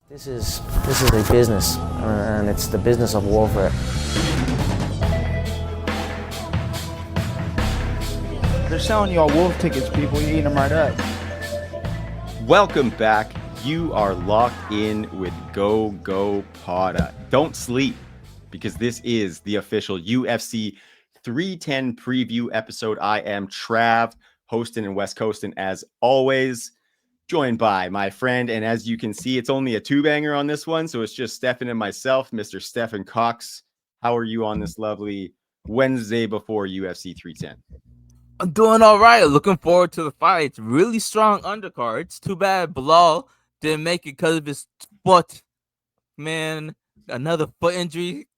This is a business, and it's the business of warfare. They're selling y'all wolf tickets, people. You're eating them right up. Welcome back. You are locked in with Gogopoda. Don't sleep, because this is the official UFC 310 preview episode. I am Trav, hosting and West Coasting as always, joined by my friend. And as you can see, it's only a two-banger on this one. So it's just Stephen and myself, Mr. Stephen Cox. How are you on this lovely Wednesday before UFC 310? I'm doing all right. Looking forward to the fight. Really strong undercards. Too bad Bilal didn't make it because of his foot. Man, another foot injury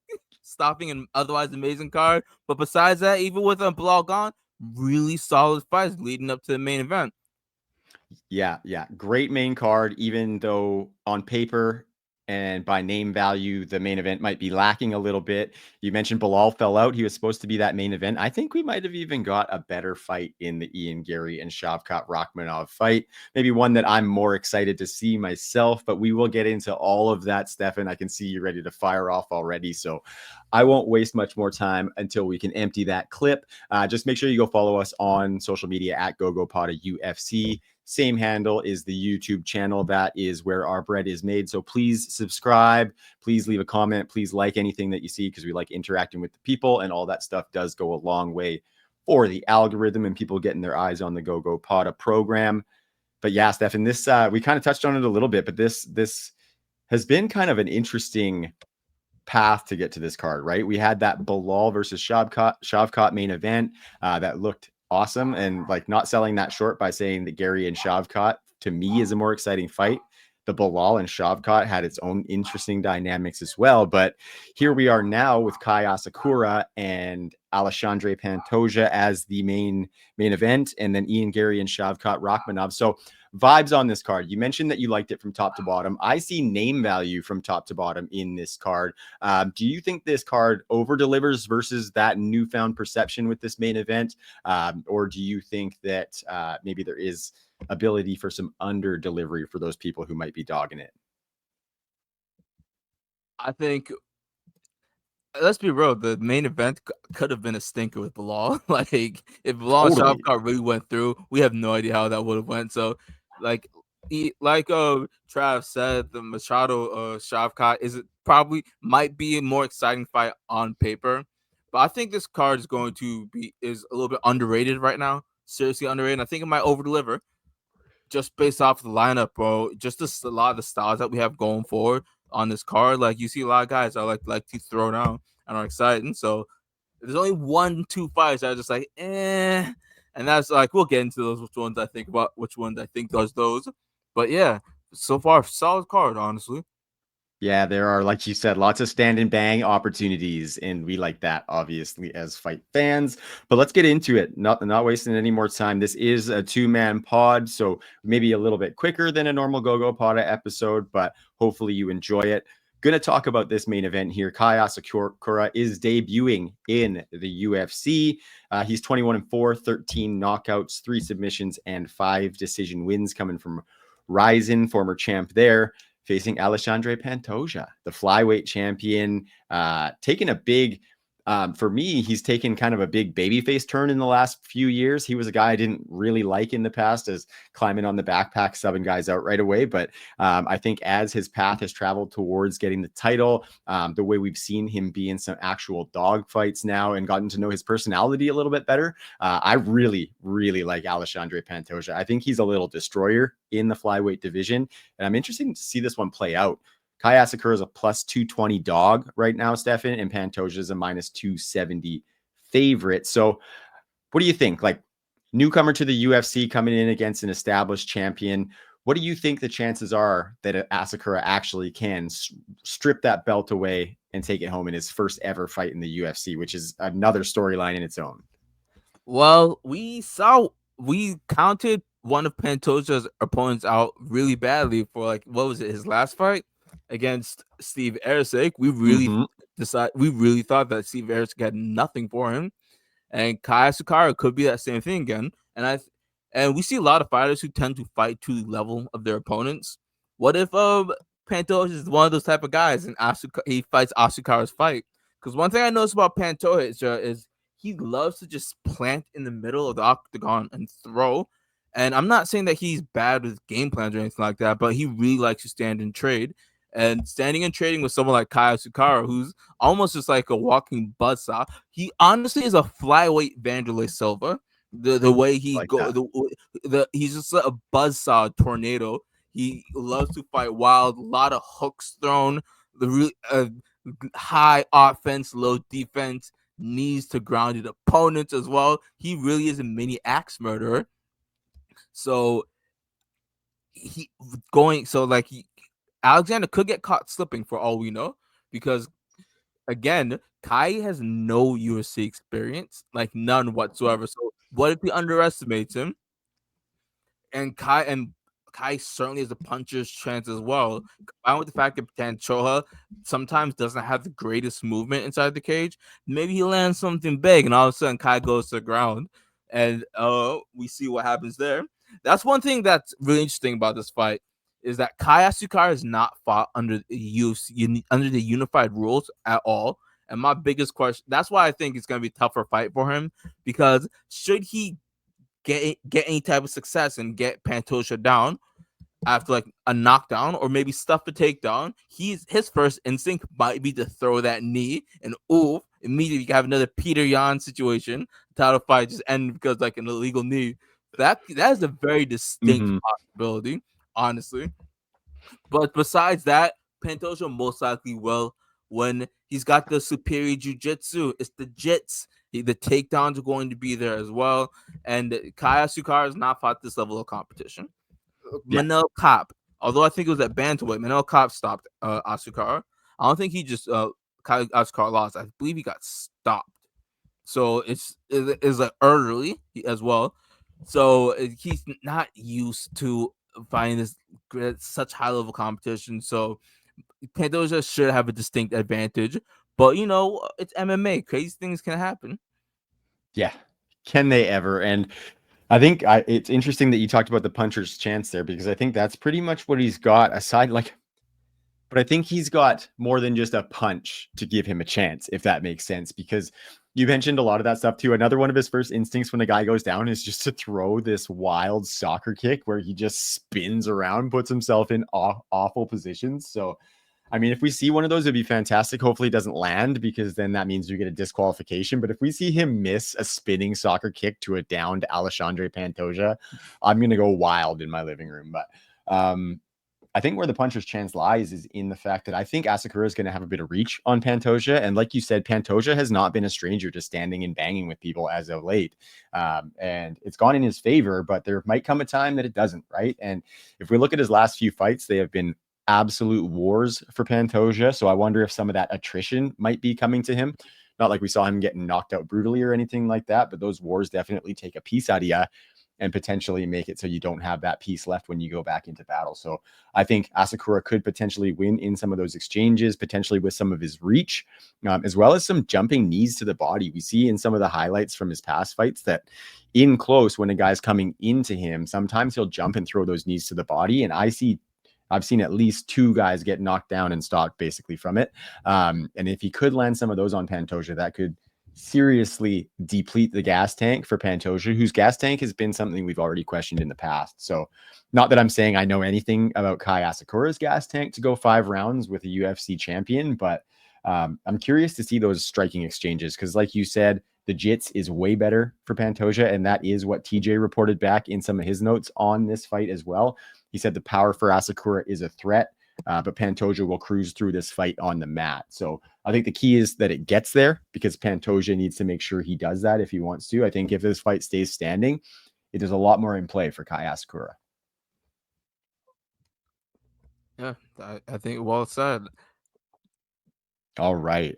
stopping an otherwise amazing card. But besides that, even with Bilal gone, really solid fights leading up to the main event. Yeah. Great main card, even though on paper and by name value, the main event might be lacking a little bit. You mentioned Bilal fell out. He was supposed to be that main event. I think we might have even got a better fight in the Ian Garry and Shavkat Rakhmonov fight. Maybe one that I'm more excited to see myself, but we will get into all of that, Stefan. I can see you ready to fire off already. So I won't waste much more time until we can empty that clip. Just make sure you go follow us on social media at Gogopoda UFC. Same handle is the YouTube channel. That is where our bread is made. So please subscribe. Please leave a comment. Please like anything that you see, because we like interacting with the people, and all that stuff does go a long way for the algorithm and people getting their eyes on the Gogopoda program. But yeah, Stefan, this we kind of touched on it a little bit, but this has been kind of an interesting path to get to this card, right? We had that Bilal versus Shavkat main event that looked awesome, and like not selling that short by saying that Garry and Shavkat to me is a more exciting fight. The Bilal and Shavkat had its own interesting dynamics as well, but here we are now with Kai Asakura and Alexandre Pantoja as the main event, and then Ian Garry and Shavkat Rakhmonov. So vibes on this card. You mentioned that you liked it from top to bottom. I see name value from top to bottom in this card. Do you think this card over delivers versus that newfound perception with this main event? Or do you think that maybe there is ability for some under delivery for those people who might be dogging it? I think, let's be real, the main event could have been a stinker with Bilal. Like, if Bilal and Shavkat really went through, we have no idea how that would have went. So, like Trav said, the Machado Shavkat probably might be a more exciting fight on paper, but I think this card is a little bit underrated right now. Seriously underrated. I think it might over deliver just based off the lineup, bro. Just a lot of the styles that we have going forward on this card. Like, you see a lot of guys that like to throw down and are exciting. So there's only 1-2 fights that are just like, and that's like, we'll get into those, which ones I think does those. But yeah, so far, solid card, honestly. Yeah, there are, like you said, lots of stand and bang opportunities, and we like that, obviously, as fight fans. But let's get into it. Not wasting any more time. This is a two-man pod, so maybe a little bit quicker than a normal Gogopoda episode, but hopefully you enjoy it. Going to talk about this main event here. Kai Asakura is debuting in the UFC. He's 21-4, 13 knockouts, 3 submissions, and 5 decision wins, coming from Ryzen, former champ there, facing Alexandre Pantoja, the flyweight champion, taking a big, for me, he's taken kind of a big babyface turn in the last few years. He was a guy I didn't really like in the past, as climbing on the backpack, subbing guys out right away. But I think as his path has traveled towards getting the title, the way we've seen him be in some actual dog fights now and gotten to know his personality a little bit better, I really, really like Alexandre Pantoja. I think he's a little destroyer in the flyweight division, and I'm interested to see this one play out. Kai Asakura is a plus 220 dog right now, Stefan, and Pantoja is a minus 270 favorite. So what do you think? Like, newcomer to the UFC coming in against an established champion, what do you think the chances are that Asakura actually can strip that belt away and take it home in his first ever fight in the UFC, which is another storyline in its own? Well, we counted one of Pantoja's opponents out really badly for, like, what was it, his last fight against Steve Erceg. We really thought that Steve Erceg had nothing for him, and Kai Asakura could be that same thing again. And we see a lot of fighters who tend to fight to the level of their opponents. What if Pantoja is one of those type of guys, and he fights Asakura's fight. Because one thing I noticed about Pantoja is he loves to just plant in the middle of the octagon and throw. And I'm not saying that he's bad with game plans or anything like that, but he really likes to stand and trade. And standing and trading with someone like Kai Asakura, who's almost just like a walking buzzsaw. He honestly is a flyweight Vanderlei Silva. The way he Like go, he's just a buzzsaw tornado. He loves to fight wild, a lot of hooks thrown, the really high offense, low defense, knees to grounded opponents as well. He really is a mini axe murderer. So Alexander could get caught slipping for all we know, because again, Kai has no UFC experience, like none whatsoever. So what if he underestimates him? And Kai certainly has a puncher's chance as well. Combined with the fact that Pantoja sometimes doesn't have the greatest movement inside the cage, maybe he lands something big, and all of a sudden Kai goes to the ground, and we see what happens there. That's one thing that's really interesting about this fight, is that Kai Asakura is not fought under the UFC, under the unified rules at all. And my biggest question, that's why I think it's going to be a tougher fight for him, because should he get any type of success and get Pantoja down after like a knockdown or maybe stuff a takedown, his first instinct might be to throw that knee, and immediately you have another Peter Yan situation. Title fight just end because like an illegal knee. That is a very distinct possibility, honestly. But besides that, Pantoja most likely will when he's got the superior jiu-jitsu. It's the jits. The takedowns are going to be there as well. And Kai Asakura has not fought this level of competition. Yeah. Manel Kape, although I think it was at bantamweight, Manel Kape stopped Asakura. I don't think he just Kai Asakura lost. I believe he got stopped. So it's like early as well. So he's not used to fighting this such high level competition. So Pantoja should have a distinct advantage. But it's MMA. Crazy things can happen. Yeah, can they ever? And I think it's interesting that you talked about the puncher's chance there, because I think that's pretty much what he's got aside. But I think he's got more than just a punch to give him a chance, if that makes sense, because you mentioned a lot of that stuff too. Another one of his first instincts when a guy goes down is just to throw this wild soccer kick where he just spins around, puts himself in awful positions. So, I mean, if we see one of those, it'd be fantastic. Hopefully it doesn't land, because then that means you get a disqualification. But if we see him miss a spinning soccer kick to a downed Alexandre Pantoja, I'm going to go wild in my living room. But I think where the puncher's chance lies is in the fact that I think Asakura is going to have a bit of reach on Pantoja. And like you said, Pantoja has not been a stranger to standing and banging with people as of late. And it's gone in his favor, but there might come a time that it doesn't, right? And if we look at his last few fights, they have been absolute wars for Pantoja. So I wonder if some of that attrition might be coming to him. Not like we saw him getting knocked out brutally or anything like that, but those wars definitely take a piece out of you and potentially make it so you don't have that piece left when you go back into battle. So I think Asakura could potentially win in some of those exchanges, potentially with some of his reach, as well as some jumping knees to the body. We see in some of the highlights from his past fights that in close, when a guy's coming into him, sometimes he'll jump and throw those knees to the body. And I've seen at least 2 guys get knocked down and stopped basically from it. And if he could land some of those on Pantoja, that could seriously deplete the gas tank for Pantoja, whose gas tank has been something we've already questioned in the past. So not that I'm saying I know anything about Kai Asakura's gas tank to go 5 rounds with a UFC champion, but I'm curious to see those striking exchanges, because like you said, the jits is way better for Pantoja, and that is what TJ reported back in some of his notes on this fight as well. He said the power for Asakura is a threat, but Pantoja will cruise through this fight on the mat. So I think the key is that it gets there, because Pantoja needs to make sure he does that if he wants to. I think if this fight stays standing, there's a lot more in play for Kai Asakura. Yeah, I think well said. All right.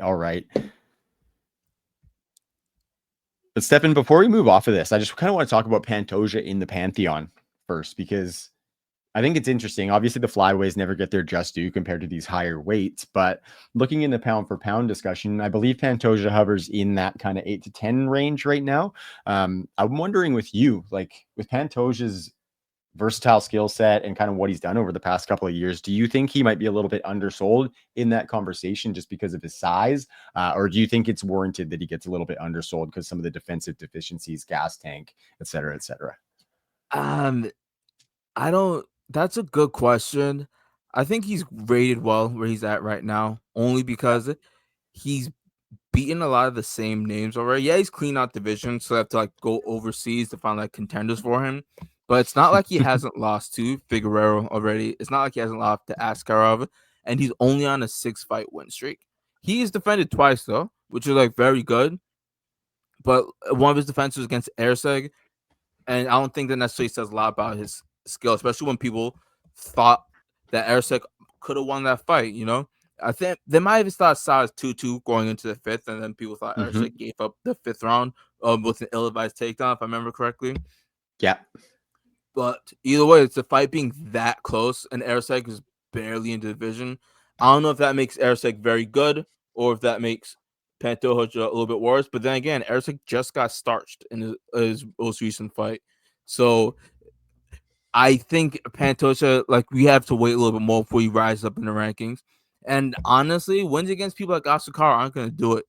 But Stephen, before we move off of this, I just kind of want to talk about Pantoja in the Pantheon first, because I think it's interesting. Obviously, the flyweights never get their just due compared to these higher weights. But looking in the pound for pound discussion, I believe Pantoja hovers in that kind of 8 to 10 range right now. I'm wondering with you, like with Pantoja's versatile skill set and kind of what he's done over the past couple of years, do you think he might be a little bit undersold in that conversation just because of his size? Or do you think it's warranted that he gets a little bit undersold because some of the defensive deficiencies, gas tank, et cetera, et cetera? I don't. That's a good question. I think he's rated well where he's at right now, only because he's beaten a lot of the same names already. Yeah, he's cleaned out division, so they have to like go overseas to find like contenders for him. But it's not like he hasn't lost to Figueroa already. It's not like he hasn't lost to Askarov, and he's only on a 6-fight win streak. He's defended twice though, which is like very good. But one of his defenses against Erseg, and I don't think that necessarily says a lot about his skill, especially when people thought that Erseg could have won that fight. I think they might have thought size 2-2 going into the fifth, and then people thought Erseg gave up the fifth round with an ill-advised takedown, if I remember correctly. Yeah. But either way, it's a fight being that close, and Erseg is barely in the division. I don't know if that makes Erseg very good or if that makes Pantoja a little bit worse. But then again, Erseg just got starched in his most recent fight. So I think Pantoja, we have to wait a little bit more before he rises up in the rankings. And honestly, wins against people like Asakura aren't going to do it.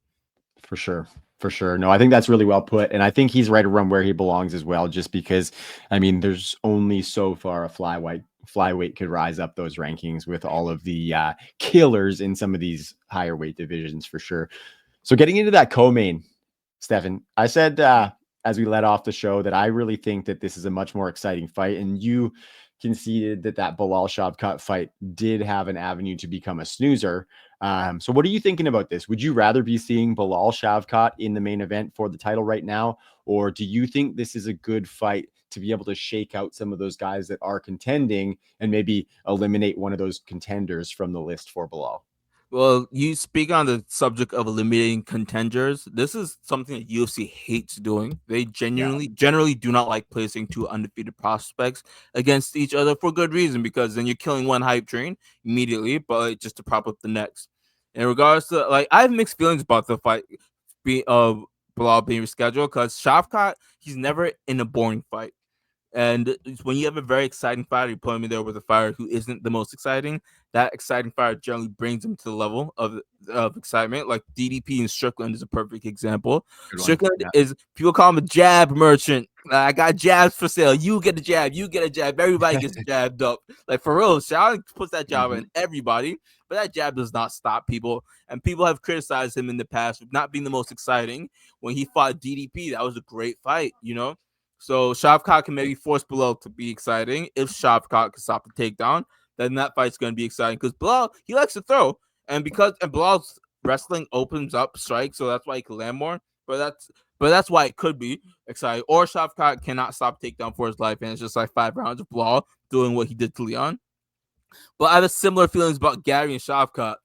For sure. For sure. No, I think that's really well put. And I think he's right around where he belongs as well, just because, there's only so far a flyweight could rise up those rankings with all of the killers in some of these higher weight divisions for sure. So getting into that co-main, Stephen, I said as we let off the show that I really think that this is a much more exciting fight. And you conceded that Bilal Shavkat fight did have an avenue to become a snoozer. So what are you thinking about this? Would you rather be seeing Bilal Shavkat in the main event for the title right now? Or do you think this is a good fight to be able to shake out some of those guys that are contending and maybe eliminate one of those contenders from the list for Bilal? Well, you speak on the subject of eliminating contenders. This is something that UFC hates doing. They generally do not like placing two undefeated prospects against each other for good reason, because then you're killing one hype train immediately, but just to prop up the next. In regards to, I have mixed feelings about the fight Bilal being rescheduled, because Shavkat, he's never in a boring fight. And when you have a very exciting fighter, you put him in there with a fighter who isn't the most exciting. That exciting fighter generally brings him to the level of excitement. Like DDP and Strickland is a perfect example. Strickland is, people call him a jab merchant. I got jabs for sale. You get a jab. You get a jab. Everybody gets jabbed up. Like, for real, Shaw puts that jab in everybody, but that jab does not stop people. And people have criticized him in the past for not being the most exciting. When he fought DDP, that was a great fight, So Shavkat can maybe force Bilal to be exciting. If Shavkat can stop the takedown, then that fight's going to be exciting, because Bilal, he likes to throw, and Bilal's wrestling opens up strikes, so that's why he can land more. But that's why it could be exciting. Or Shavkat cannot stop takedown for his life, and it's just like 5 rounds of Bilal doing what he did to Leon. But I have similar feelings about Gary and Shavkat,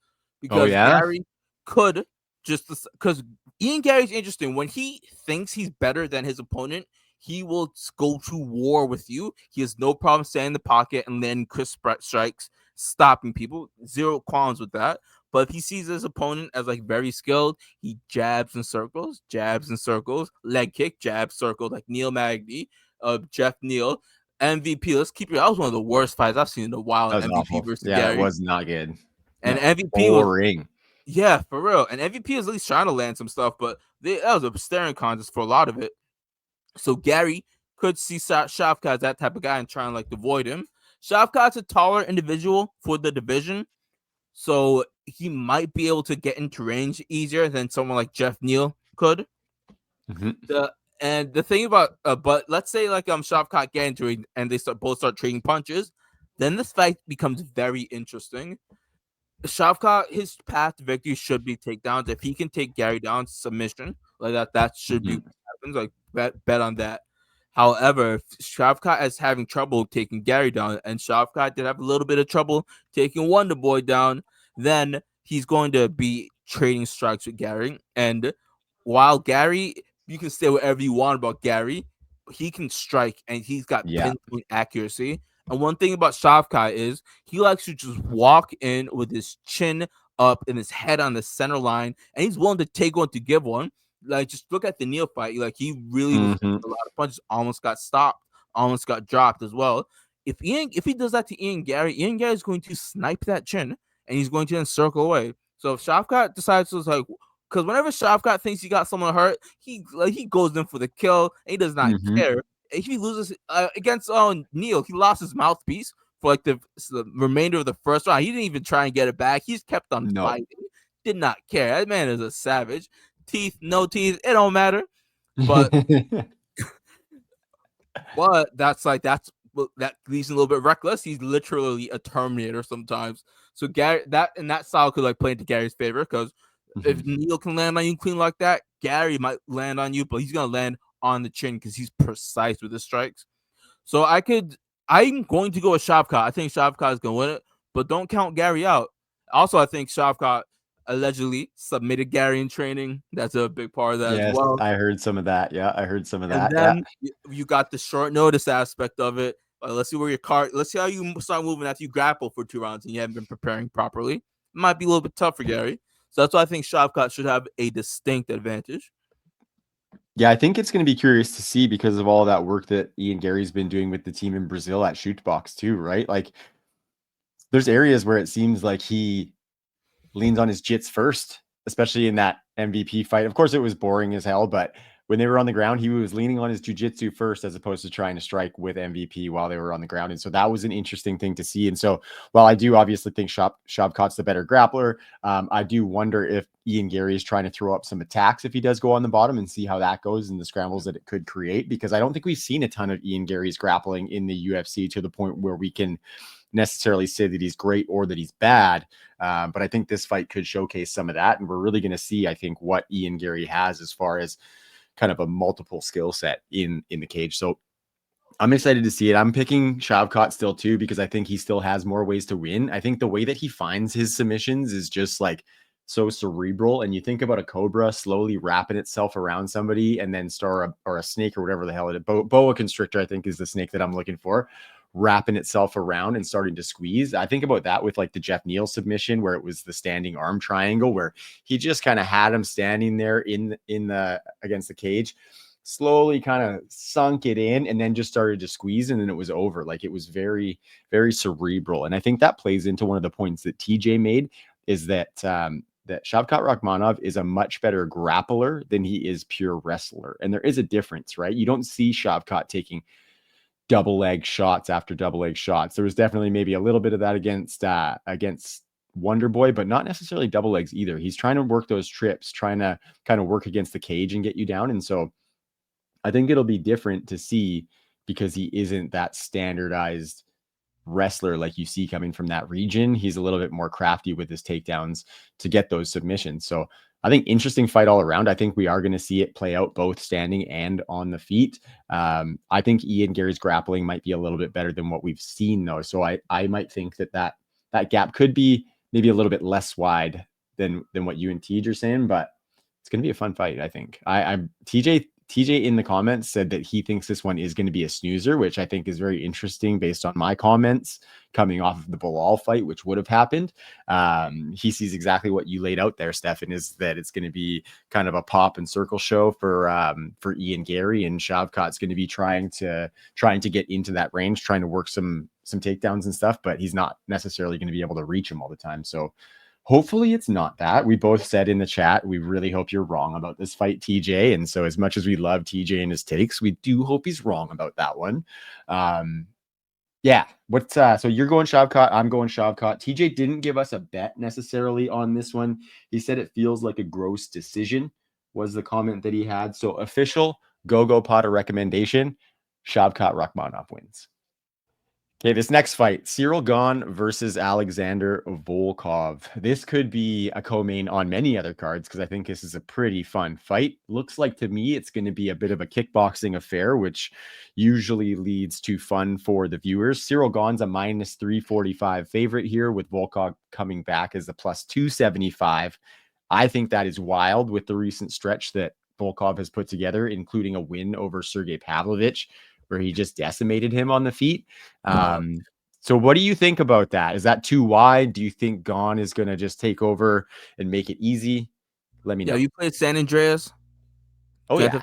because Gary could because Ian Gary's interesting. When he thinks he's better than his opponent, he will go to war with you. He has no problem staying in the pocket and then crisp strikes, stopping people. Zero qualms with that. But if he sees his opponent as very skilled, he jabs in circles, leg kick, jab, circle, like Neil Magny, Jeff Neal, MVP. Let's keep it. That was one of the worst fights I've seen in a while. That was MVP awful. versus Gary. Gary. It was not good. And no, MVP boring. was, yeah, for real. And MVP is at least trying to land some stuff, but that was a staring contest for a lot of it. So Gary could see Shavkat as that type of guy and try and avoid him. Shavkat's a taller individual for the division, so he might be able to get into range easier than someone like Jeff Neal could. And the thing about, but let's say Shavkat get into it and they both start trading punches, then this fight becomes very interesting. Shavkat, his path to victory should be takedowns. If he can take Gary down submission that should be what happens. Bet on that. However, if Shavkat is having trouble taking Gary down, and Shavkat did have a little bit of trouble taking Wonder Boy down, then he's going to be trading strikes with Gary. And while Gary, you can say whatever you want about Gary, he can strike and he's got pinpoint accuracy. And one thing about Shavkat is he likes to just walk in with his chin up and his head on the center line, and he's willing to take one to give one. Just look at the Neal fight. He really was a lot of punches, almost got stopped, almost got dropped as well. if he does that to Ian Garry is going to snipe that chin and he's going to then circle away. So if Shavkat decides to like, because whenever Shavkat thinks he got someone hurt, he goes in for the kill and he does not care. If he loses against Neil, he lost his mouthpiece for like the remainder of the first round. He didn't even try and get it back. He's kept on fighting. Did not care. That man is a savage. Teeth, no teeth, it don't matter. But but that leaves him a little bit reckless. He's literally a Terminator sometimes. So Garry, that style could like play into Gary's favor because if Neil can land on you clean like that, Garry might land on you, but he's gonna land on the chin because he's precise with his strikes. So I'm going to go with Shavkat. I think Shavkat is gonna win it, but don't count Garry out. Also, I think Shavkat allegedly submitted Garry in training. That's a big part of that as well. I heard some of that. Yeah, I heard some of that. And then you got the short notice aspect of it. Let's see where your card. Let's see how you start moving after you grapple for 2 rounds and you haven't been preparing properly. It might be a little bit tough for Garry. So that's why I think Shavkat should have a distinct advantage. Yeah, I think it's going to be curious to see because of all that work that Ian Garry's been doing with the team in Brazil at Shootbox too, right? Like, there's areas where it seems like he leans on his jits first, especially in that MVP fight. Of course, it was boring as hell, but when they were on the ground, he was leaning on his jiu-jitsu first as opposed to trying to strike with MVP while they were on the ground. And so that was an interesting thing to see. And so while I do obviously think Shavkat's the better grappler, I do wonder if Ian Garry is trying to throw up some attacks if he does go on the bottom and see how that goes and the scrambles that it could create, because I don't think we've seen a ton of Ian Garry's grappling in the UFC to the point where we can necessarily say that he's great or that he's bad. But I think this fight could showcase some of that. And we're really going to see, I think, what Ian Garry has as far as kind of a multiple skill set in the cage. So I'm excited to see it. I'm picking Shavkat still too, because I think he still has more ways to win. I think the way that he finds his submissions is just like so cerebral. And you think about a cobra slowly wrapping itself around somebody and then or a snake or whatever the hell it is. Boa constrictor, I think, is the snake that I'm looking for, wrapping itself around and starting to squeeze. I think about that with like the Jeff Neal submission, where it was the standing arm triangle, where he just kind of had him standing there in the against the cage, slowly kind of sunk it in and then just started to squeeze, and then it was over. Like, it was very, very cerebral. And I think that plays into one of the points that TJ made, is that that Shavkat Rakhmonov is a much better grappler than he is pure wrestler. And there is a difference, right? You don't see Shavkat taking double leg shots after double leg shots. There was definitely maybe a little bit of that against Wonder Boy, but not necessarily double legs either. He's trying to work those trips, trying to kind of work against the cage and get you down. And so I think it'll be different to see, because he isn't that standardized wrestler like you see coming from that region. He's a little bit more crafty with his takedowns to get those submissions. So I think interesting fight all around. I think we are going to see it play out both standing and on the feet. I think Ian Garry's grappling might be a little bit better than what we've seen, though. So I might think that gap could be maybe a little bit less wide than what you and TJ are saying, but it's going to be a fun fight, I think. TJ in the comments said that he thinks this one is going to be a snoozer, which I think is very interesting based on my comments coming off of the Bilal fight, which would have happened. He sees exactly what you laid out there, Stefan, is that it's going to be kind of a pop and circle show for Ian Garry, and Shavkat's going to be trying to get into that range, trying to work some takedowns and stuff, but he's not necessarily going to be able to reach him all the time. So hopefully it's not that. We both said in the chat, we really hope you're wrong about this fight, TJ. And so as much as we love TJ and his takes, we do hope he's wrong about that one. Yeah. So you're going Shavkat, I'm going Shavkat. TJ didn't give us a bet necessarily on this one. He said it feels like a gross decision was the comment that he had. So official Gogopoda recommendation, Shavkat Rakhmonov wins. Okay, this next fight, Cyril Game versus Alexander Volkov. This could be a co-main on many other cards, because I think this is a pretty fun fight. Looks like to me it's going to be a bit of a kickboxing affair, which usually leads to fun for the viewers. Cyril Game's a -345 favorite here, with Volkov coming back as a +275. I think that is wild with the recent stretch that Volkov has put together, including a win over Sergey Pavlovich, where he just decimated him on the feet. So what do you think about that? Is that too wide? Do you think Game is going to just take over and make it easy? Let me know. Yeah, you played San Andreas? Oh, yeah.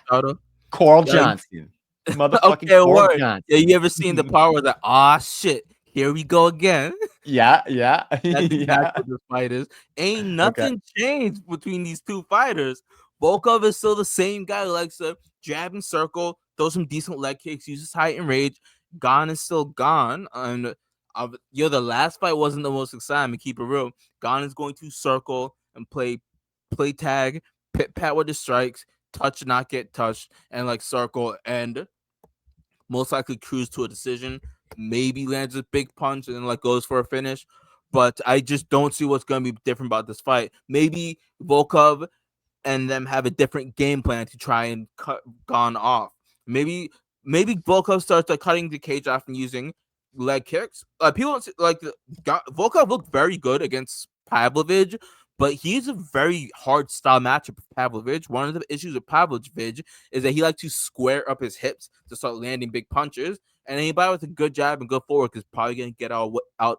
Carl Johnson. Motherfucking Okay, corn word. cunt. Yeah, you ever seen the part where the shit, here we go again? Yeah. That's exactly Yeah. what this fight is. Ain't Okay. nothing changed between these two fighters. Volkov is still the same guy who likes to jab and circle, throw some decent leg kicks, uses height and rage. Gon is still Gon. And the last fight wasn't the most exciting. Keep it real. Gon is going to circle and play tag, pit pat with the strikes, touch, not get touched, and like circle and most likely cruise to a decision, maybe lands a big punch and then like goes for a finish. But I just don't see what's going to be different about this fight. Maybe Volkov and them have a different game plan to try and cut Gon off. Maybe Volkov starts like cutting the cage off and using leg kicks. People don't see, like Volkov looked very good against Pavlovich, but he's a very hard style matchup with Pavlovich. One of the issues with Pavlovich is that he likes to square up his hips to start landing big punches. And anybody with a good jab and good forward is probably going to get out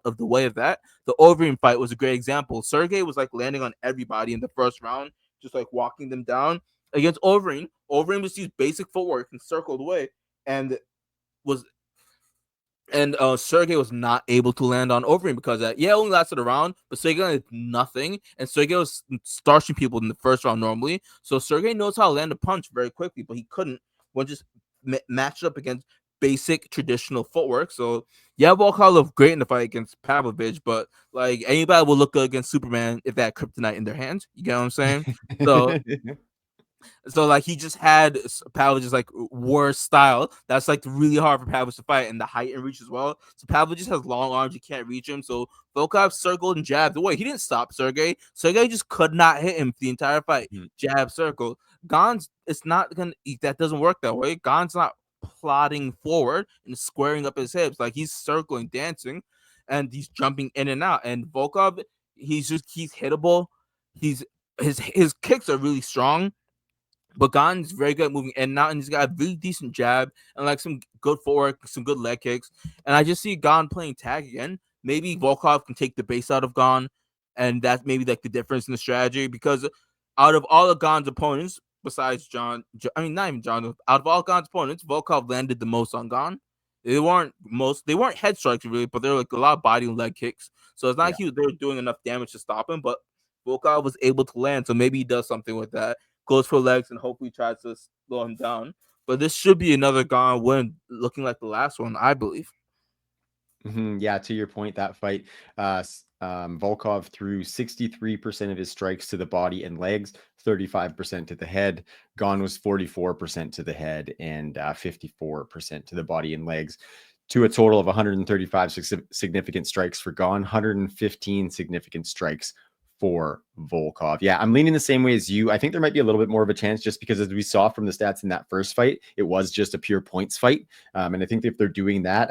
of the way of that. The Overeem fight was a great example. Sergey was like landing on everybody in the first round, just like walking them down. Against Overeem, Overeem just used basic footwork and circled away, and Sergey was not able to land on Overeem because that only lasted a round, but Sergey did nothing, and Sergey was starching people in the first round normally. So Sergey knows how to land a punch very quickly, but he couldn't when just matched up against basic traditional footwork. So Volkov looked great in the fight against Pavlovich, but like anybody will look good against Superman if they had kryptonite in their hands. You get what I'm saying? So like he just had Pavlovich's like worst style. That's like really hard for Pavlovich to fight, and the height and reach as well. So Pavlovich just has long arms, you can't reach him. So Volkov circled and jabbed away. He didn't stop Sergey. Sergey just could not hit him the entire fight. Jab, circle. Gon's it's not gonna that doesn't work that way. Gon's not plodding forward and squaring up his hips. Like he's circling, dancing, and he's jumping in and out. And Volkov, he's hittable. His kicks are really strong. But Gon's very good at moving in and out, and he's got a really decent jab and like some good footwork, some good leg kicks. And I just see Gon playing tag again. Maybe Volkov can take the base out of Gon, and that's maybe like the difference in the strategy. Because out of all of Gon's opponents, besides not even John, out of all Gon's opponents, Volkov landed the most on Gon. They weren't head strikes really, but they were like a lot of body and leg kicks. So it's not like they were doing enough damage to stop him, but Volkov was able to land. So maybe he does something with that. Goes for legs and hopefully tries to slow him down. But this should be another Gon win, looking like the last one, I believe. Yeah, to your point, that fight, Volkov threw 63% of his strikes to the body and legs, 35% to the head. Gon was 44% to the head and 54% to the body and legs, to a total of 135 significant strikes for Gon, 115 significant strikes for Volkov. Yeah, I'm leaning the same way as you. I think there might be a little bit more of a chance just because, as we saw from the stats in that first fight, it was just a pure points fight. And I think if they're doing that,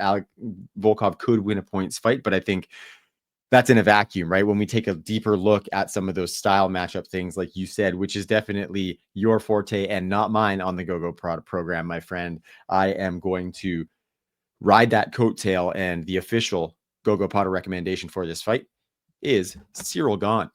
Volkov could win a points fight, but I think that's in a vacuum, right? When we take a deeper look at some of those style matchup things, like you said, which is definitely your forte and not mine on the Gogopoda program, my friend, I am going to ride that coattail, and the official Gogopoda recommendation for this fight is Cyril Game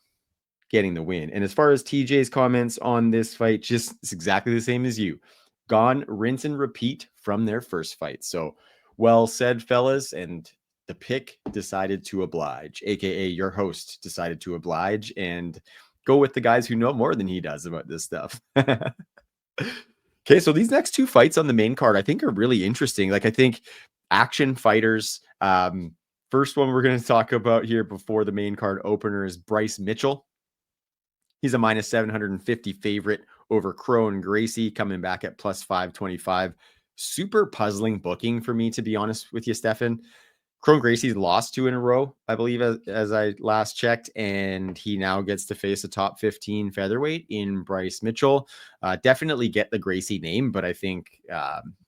getting the win. And as far as TJ's comments on this fight, just it's exactly the same as you. Gon, rinse and repeat from their first fight. So well said, fellas. And the pick decided to oblige, aka your host decided to oblige and go with the guys who know more than he does about this stuff. Okay, so these next two fights on the main card I think are really interesting. Like I think action fighters. First one we're going to talk about here before the main card opener is Bryce Mitchell. He's a minus 750 favorite over Kron Gracie, coming back at plus 525. Super puzzling booking for me, to be honest with you, Stefan. Kron Gracie's lost 2 in a row, I believe, as I last checked, and he now gets to face a top 15 featherweight in Bryce Mitchell. Definitely get the Gracie name, but I think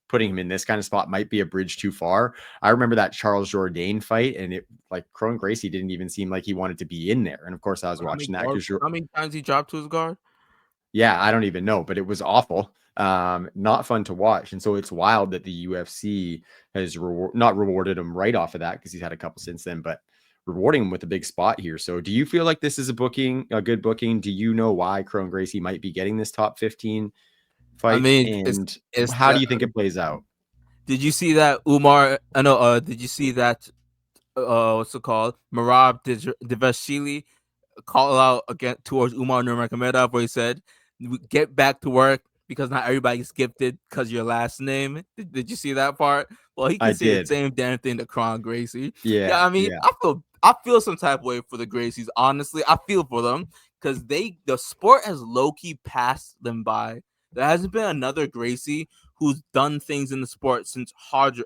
putting him in this kind of spot might be a bridge too far. I remember that Charles Jourdain fight, and it like Kron Gracie didn't even seem like he wanted to be in there. And of course, I was watching that because how many times he dropped to his guard? Yeah, I don't even know, but it was awful. Not fun to watch. And so it's wild that the UFC has not rewarded him right off of that, because he's had a couple since then, but rewarding him with a big spot here. So do you feel like this is a good booking? Do you know why Kron Gracie might be getting this top 15 fight? I mean, and how do you think it plays out? Did you see that Umar? I know. Did you see that? What's it called? Marab Devashili call out again towards Umar Nurmagomedov, where he said, "Get back to work because not everybody's gifted because your last name." Did you see that part? Well, he I can say the did. same damn thing to Kron Gracie. Yeah. Yeah, I mean, I feel some type of way for the Gracies. Honestly, I feel for them because the sport has low key passed them by. There hasn't been another Gracie who's done things in the sport since Hodger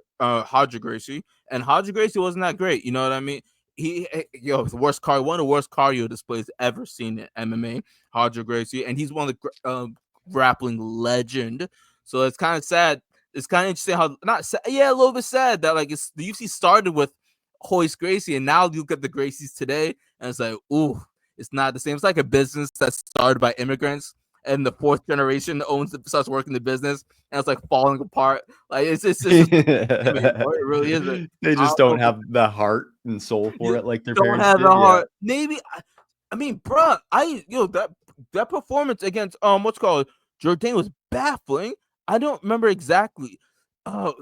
Gracie, and Hodger Gracie wasn't that great. You know what I mean? The worst one of the worst cardio displays ever seen in MMA. Hodger Gracie, and he's one of the grappling legend. So it's kind of sad. It's kind of interesting how a little bit sad that like the UFC started with Royce Gracie, and now you look at the Gracies today, and it's like, ooh, it's not the same. It's like a business that's started by immigrants, and the fourth generation starts working the business, and it's like falling apart. Like it's just I mean, it really isn't. They just don't have the heart and soul for it like their Don't parents have did. the heart. Maybe I mean, bruh, that performance against what's called Jordan was baffling. I don't remember exactly. I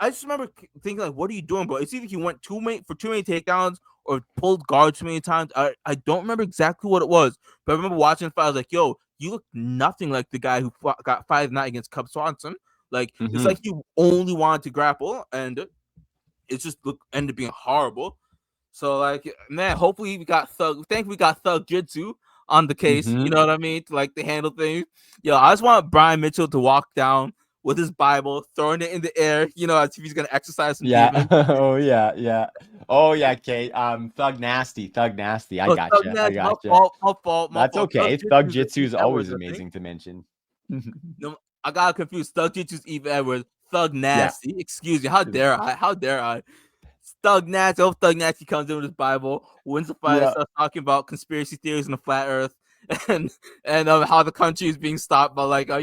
just remember thinking like, what are you doing, bro? It's either he went too many takedowns or pulled guard too many times. I don't remember exactly what it was, but I remember watching the fight. I was like, yo, you look nothing like the guy who got 5-9 against Cub Swanson. Like it's like you only wanted to grapple, and it just ended up being horrible. So like, man, hopefully we got Thug Jitsu on the case. You know what I mean? To like to handle things. Yo, I just want Brian Mitchell to walk down with his Bible, throwing it in the air. You know, as if he's gonna exercise some demons. Oh yeah. Oh yeah, Kate. Thug nasty. I gotcha. My fault. That's okay. Thug Jitsu is always Edwards, amazing to mention. No, I got confused. Thug Jitsu's Eve Edwards. Thug Nasty. Yeah. Excuse me. How dare I? Thug Nasty. Oh, Thug Nasty comes in with his Bible, wins the fight, starts talking about conspiracy theories in the flat Earth, and how the country is being stopped by like oh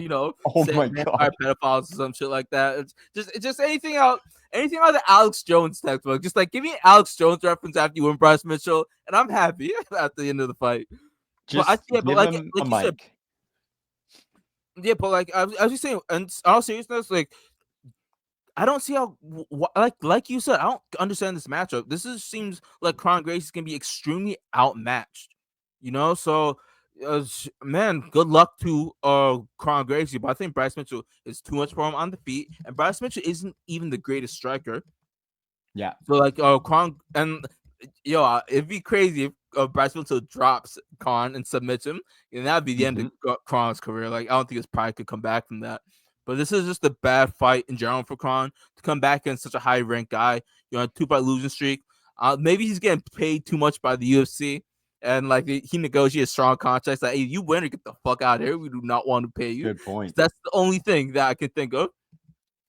my god, pedophiles or some shit like that. It's just anything out of the Alex Jones textbook. Just like give me an Alex Jones reference after you win Bryce Mitchell, and I'm happy at the end of the fight. Just give him a mic. Said, yeah, but like I was just saying, in all seriousness, like I don't see how, like you said, I don't understand this matchup. Seems like Kron Gracie can be extremely outmatched, you know. So, man, good luck to Kron Gracie, but I think Bryce Mitchell is too much for him on the feet, and Bryce Mitchell isn't even the greatest striker. Yeah. So like, Kron and it'd be crazy if Bryce Mitchell drops Kron and submits him, and that'd be the end of Kron's career. Like, I don't think his pride could come back from that. But this is just a bad fight in general for Kron to come back against such a high ranked guy. You know, a 2-fight losing streak. Maybe he's getting paid too much by the UFC, and like he negotiated strong contracts. Like, hey, you win or get the fuck out of here. We do not want to pay you. Good point. That's the only thing that I can think of.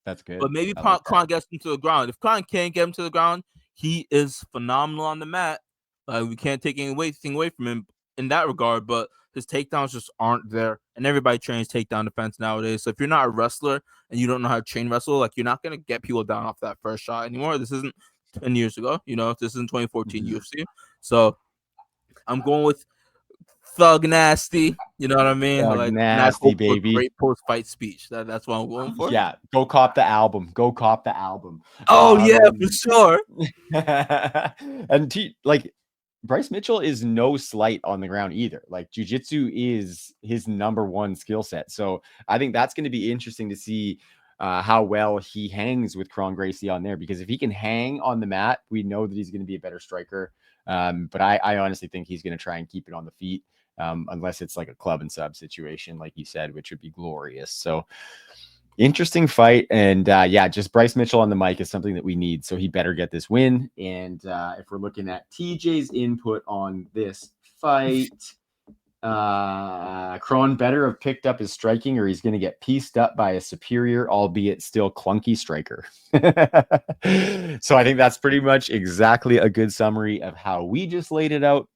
That's good. But maybe Kron gets him to the ground. If Kron can't get him to the ground, he is phenomenal on the mat. We can't take anything away from him in that regard, but his takedowns just aren't there. And everybody trains takedown defense nowadays. So if you're not a wrestler and you don't know how to train wrestle, like you're not gonna get people down off that first shot anymore. This isn't 10 years ago, you know, this isn't 2014 UFC. So I'm going with Thug Nasty, you know what I mean? Thug like Nasty, baby. Great post-fight speech. That's what I'm going for. Yeah, go cop the album. Oh yeah, for sure. And like Bryce Mitchell is no slight on the ground either. Like jiu-jitsu is his number one skill set. So I think that's going to be interesting to see how well he hangs with Kron Gracie on there, because if he can hang on the mat, we know that he's going to be a better striker. But I honestly think he's going to try and keep it on the feet, unless it's like a club and sub situation, like you said, which would be glorious. So interesting fight. And yeah, just Bryce Mitchell on the mic is something that we need. So he better get this win. And if we're looking at TJ's input on this fight, Kron better have picked up his striking, or he's going to get pieced up by a superior, albeit still clunky striker. So I think that's pretty much exactly a good summary of how we just laid it out.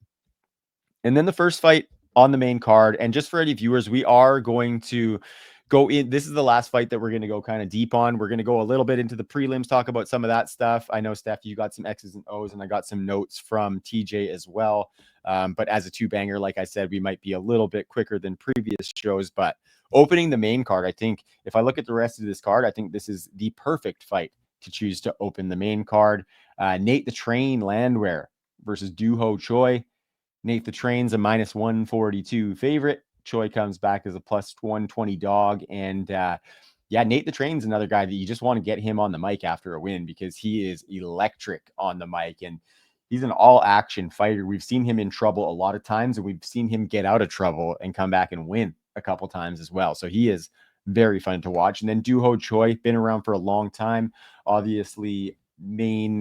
And then the first fight on the main card, and just for any viewers, we are going to go in. This is the last fight that we're going to go kind of deep on. We're going to go a little bit into the prelims, talk about some of that stuff. I know, Steph, you got some X's and O's, and I got some notes from TJ as well. But as a two-banger, like I said, we might be a little bit quicker than previous shows. But opening the main card, I think if I look at the rest of this card, I think this is the perfect fight to choose to open the main card. Nate the Train Landwehr versus Duho Choi. Nate the Train's a minus 142 favorite. Choi comes back as a plus 120 dog. And Nate the Train's another guy that you just want to get him on the mic after a win because he is electric on the mic. And he's an all-action fighter. We've seen him in trouble a lot of times, and we've seen him get out of trouble and come back and win a couple times as well. So he is very fun to watch. And then Duho Choi, been around for a long time. Obviously, main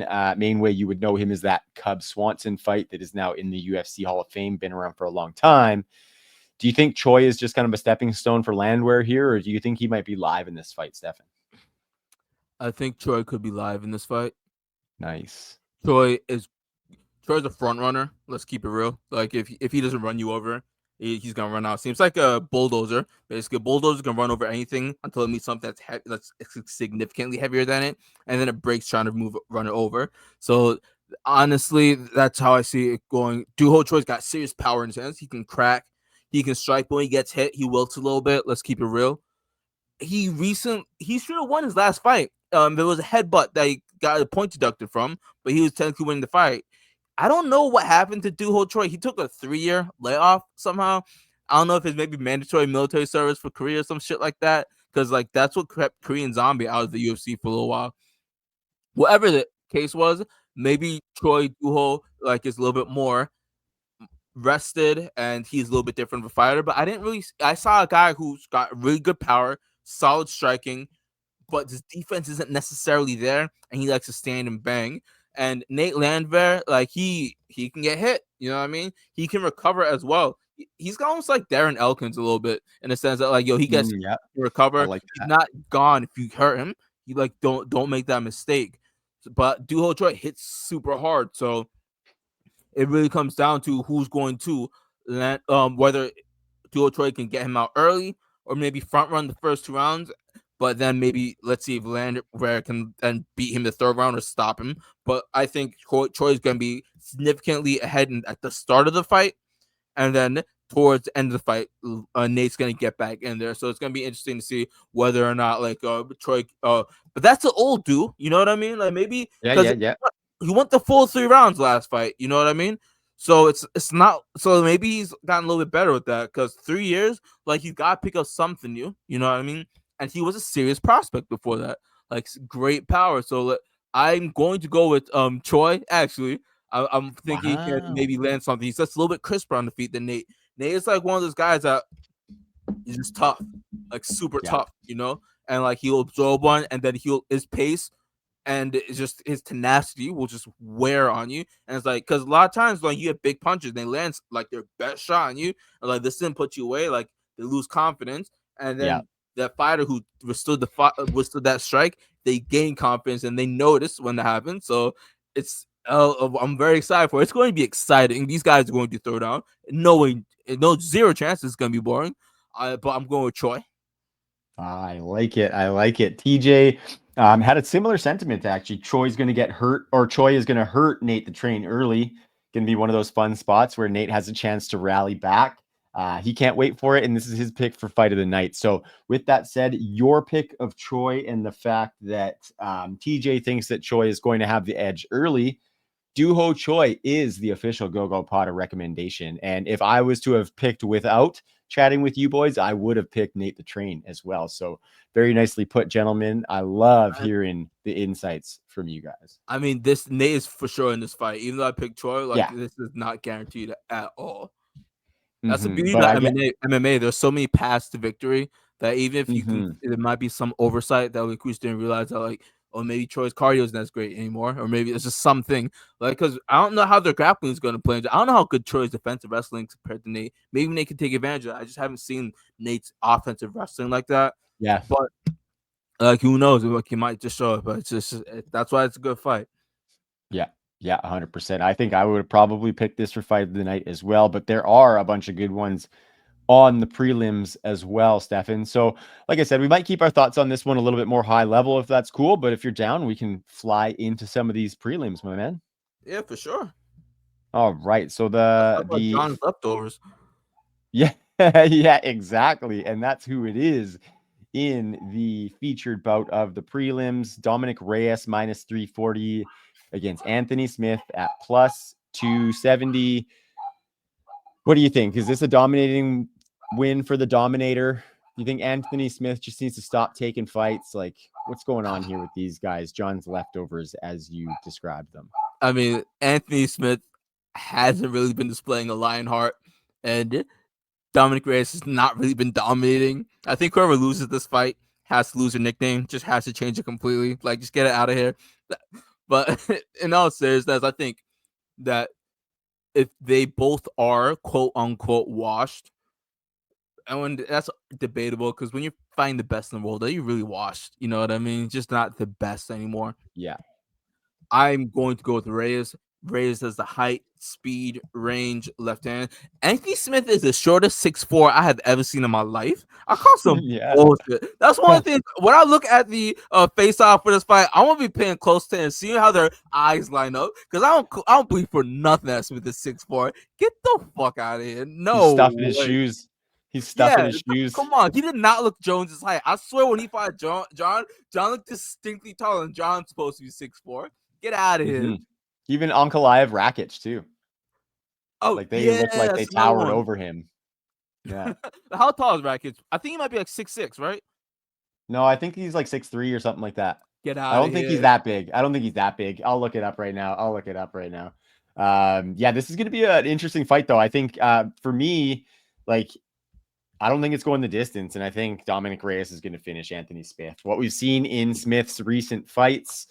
way you would know him is that Cub Swanson fight that is now in the UFC Hall of Fame, been around for a long time. Do you think Choi is just kind of a stepping stone for Landwehr here, or do you think he might be live in this fight, Stefan? I think Choi could be live in this fight. Nice. Choi is a front runner. Let's keep it real. Like if he doesn't run you over, he's gonna run out. Seems like a bulldozer. Basically, a bulldozer can run over anything until it meets something that's significantly heavier than it, and then it breaks trying to run it over. So honestly, that's how I see it going. Duho Choi's got serious power in his hands. He can crack. He can strike, but when he gets hit, he wilts a little bit. Let's keep it real. He should have won his last fight. There was a headbutt that he got a point deducted from, but he was technically winning the fight. I don't know what happened to Duho Choi. He took a 3-year layoff somehow. I don't know if it's maybe mandatory military service for Korea or some shit like that, because like that's what kept Korean Zombie out of the UFC for a little while. Whatever the case was, maybe Choi Duho like is a little bit more rested and he's a little bit different of a fighter. But I saw a guy who's got really good power, solid striking, but his defense isn't necessarily there, and he likes to stand and bang. And Nate Landwehr, like he can get hit, you know what I mean? He can recover as well. He's almost like Darren Elkins a little bit in the sense that like he gets to recover. Like he's not gone if you hurt him. You like don't make that mistake. But Duho Choi hits super hard, so it really comes down to who's going to land, whether Duho Choi can get him out early or maybe front run the first 2 rounds. But then maybe let's see if Landwehr can then beat him the 3rd round or stop him. But I think Choi is going to be significantly ahead at the start of the fight. And then towards the end of the fight, Nate's going to get back in there. So it's going to be interesting to see whether or not like Choi. But that's an old dude. You know what I mean? Like maybe. Yeah. He went the full 3 rounds last fight. You know what I mean? So it's not. So maybe he's gotten a little bit better with that because 3 years, like he's got to pick up something new. You know what I mean? And he was a serious prospect before that, like great power. So I'm going to go with Choi. Actually, I'm thinking he can maybe land something. He's just a little bit crisper on the feet than Nate. Nate is like one of those guys that is just tough, like super tough, you know. And like he'll absorb one, and then his pace and it's just his tenacity will just wear on you. And it's like because a lot of times when you have big punches, they land like their best shot on you, and like this didn't put you away. Like they lose confidence, and then. That fighter who withstood that strike, they gain confidence and they notice when that happens. So it's I'm very excited for it. It's going to be exciting. These guys are going to throw down. No zero chance it's going to be boring. But I'm going with Choi. I like it. TJ had a similar sentiment actually. Choi is going to get hurt, or Choi is going to hurt Nate the Train early. Going to be one of those fun spots where Nate has a chance to rally back. He can't wait for it, and this is his pick for fight of the night. So with that said, your pick of Choi and the fact that TJ thinks that Choi is going to have the edge early, Duho Choi is the official Gogopoda recommendation. And if I was to have picked without chatting with you boys, I would have picked Nate the Train as well. So very nicely put, gentlemen. I love hearing the insights from you guys. I mean, this Nate is for sure in this fight. Even though I picked Choi, this is not guaranteed at all. That's the beauty about MMA. There's so many paths to victory that even if you can, there might be some oversight that we didn't realize that like, or maybe Troy's cardio isn't as great anymore, or maybe it's just something like because I don't know how their grappling is going to play. I don't know how good Troy's defensive wrestling compared to Nate. Maybe Nate can take advantage of it. I just haven't seen Nate's offensive wrestling like that. Yeah, but like who knows? Like he might just show up. But it's just that's why it's a good fight. Yeah, 100%. I think I would have probably picked this for fight of the night as well, but there are a bunch of good ones on the prelims as well, Stefan. So like I said, we might keep our thoughts on this one a little bit more high level if that's cool, but if you're down, we can fly into some of these prelims, my man. Yeah, for sure. All right. So the John's leftovers. Yeah, yeah, exactly. And that's who it is in the featured bout of the prelims, Dominic Reyes minus 340 against Anthony Smith at plus 270. What do you think? Is this a dominating win for the Dominator? Do you think Anthony Smith just needs to stop taking fights? Like, what's going on here with these guys? John's leftovers, as you described them. I mean, Anthony Smith hasn't really been displaying a lion heart, and Dominic Reyes has not really been dominating. I think whoever loses this fight has to lose their nickname, just has to change it completely. Like, just get it out of here. But in all seriousness, I think that if they both are quote unquote washed, and that's debatable because when you're fighting the best in the world, are you really washed? You know what I mean? Just not the best anymore. Yeah. I'm going to go with Reyes. Reyes has the height, speed, range, left hand. Anthony Smith is the shortest 6'4" I have ever seen in my life. I call some bullshit. That's one thing. When I look at the face off for this fight, I want to be paying close attention and seeing how their eyes line up because I don't believe for nothing that Smith is 6'4". Get the fuck out of here. No, he's stuffing his shoes. He's stuffing his shoes. Come on, he did not look Jones's height. I swear when he fought John looked distinctly taller than John's supposed to be 6'4". Get out of here. Even Ankalaev Rakic too. Oh, like they looked like they towered over him. Yeah. How tall is Rakic? I think he might be like 6'6", right? No, I think he's like 6'3" or something like that. Get out. I don't think he's that big. I'll look it up right now. Yeah, this is going to be an interesting fight, though. I think for me, like, I don't think it's going the distance, and I think Dominic Reyes is going to finish Anthony Smith. What we've seen in Smith's recent fights,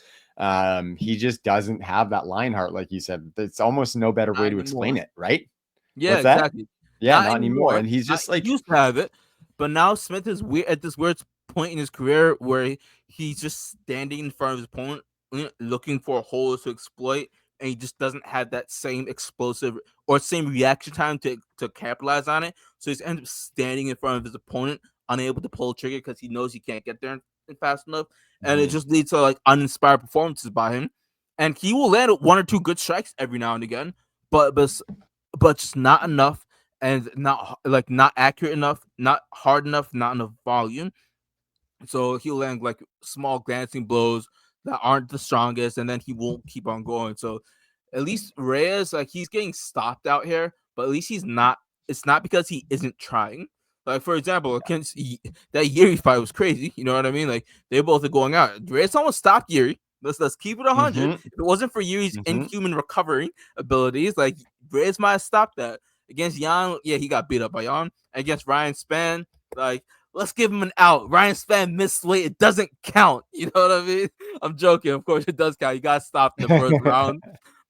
he just doesn't have that line heart, like you said. It's almost no better way to explain it, right? Yeah, exactly. Yeah, not anymore. And he's just like he used to have it, but now Smith is weird at this weird point in his career where he's just standing in front of his opponent, looking for holes to exploit, and he just doesn't have that same explosive or same reaction time to capitalize on it. So he's ends up standing in front of his opponent, unable to pull the trigger because he knows he can't get there fast enough. And it just leads to like uninspired performances by him. And he will land one or two good strikes every now and again, but just not enough, and not accurate enough, not hard enough, not enough volume. So he'll land like small glancing blows that aren't the strongest, and then he won't keep on going. So at least Reyes, like, he's getting stopped out here, but at least he's not. It's not because he isn't trying. Like, for example, against that Yuri fight was crazy. You know what I mean? Like, they both are going out. Reyes almost stopped Yuri. Let's keep it 100. If it wasn't for Yuri's inhuman recovering abilities, like, Reyes might have stopped that. Against Jan, yeah, he got beat up by Jan. Against Ryan Spann, like, let's give him an out. Ryan Spann missed weight. It doesn't count. You know what I mean? I'm joking. Of course, it does count. He got stopped in the first round.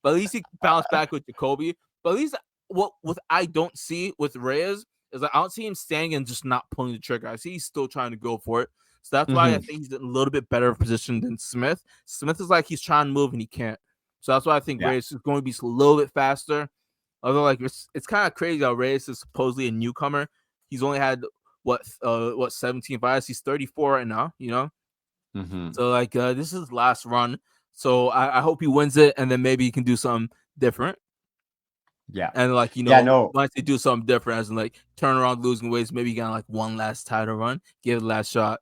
But at least he bounced back with Jacoby. But at least what I don't see with Reyes is I don't see him standing and just not pulling the trigger. I see he's still trying to go for it. So that's why I think he's in a little bit better position than Smith. Smith is like he's trying to move and he can't. So that's why I think Reyes is going to be a little bit faster. Although, like, it's kind of crazy how Reyes is supposedly a newcomer. He's only had what 17 fights. He's 34 right now, you know. So like this is his last run. So I hope he wins it, and then maybe he can do something different. Yeah. And like, you know, once they do something different, as in like turn around losing weights, maybe you got like one last title run, give it the last shot.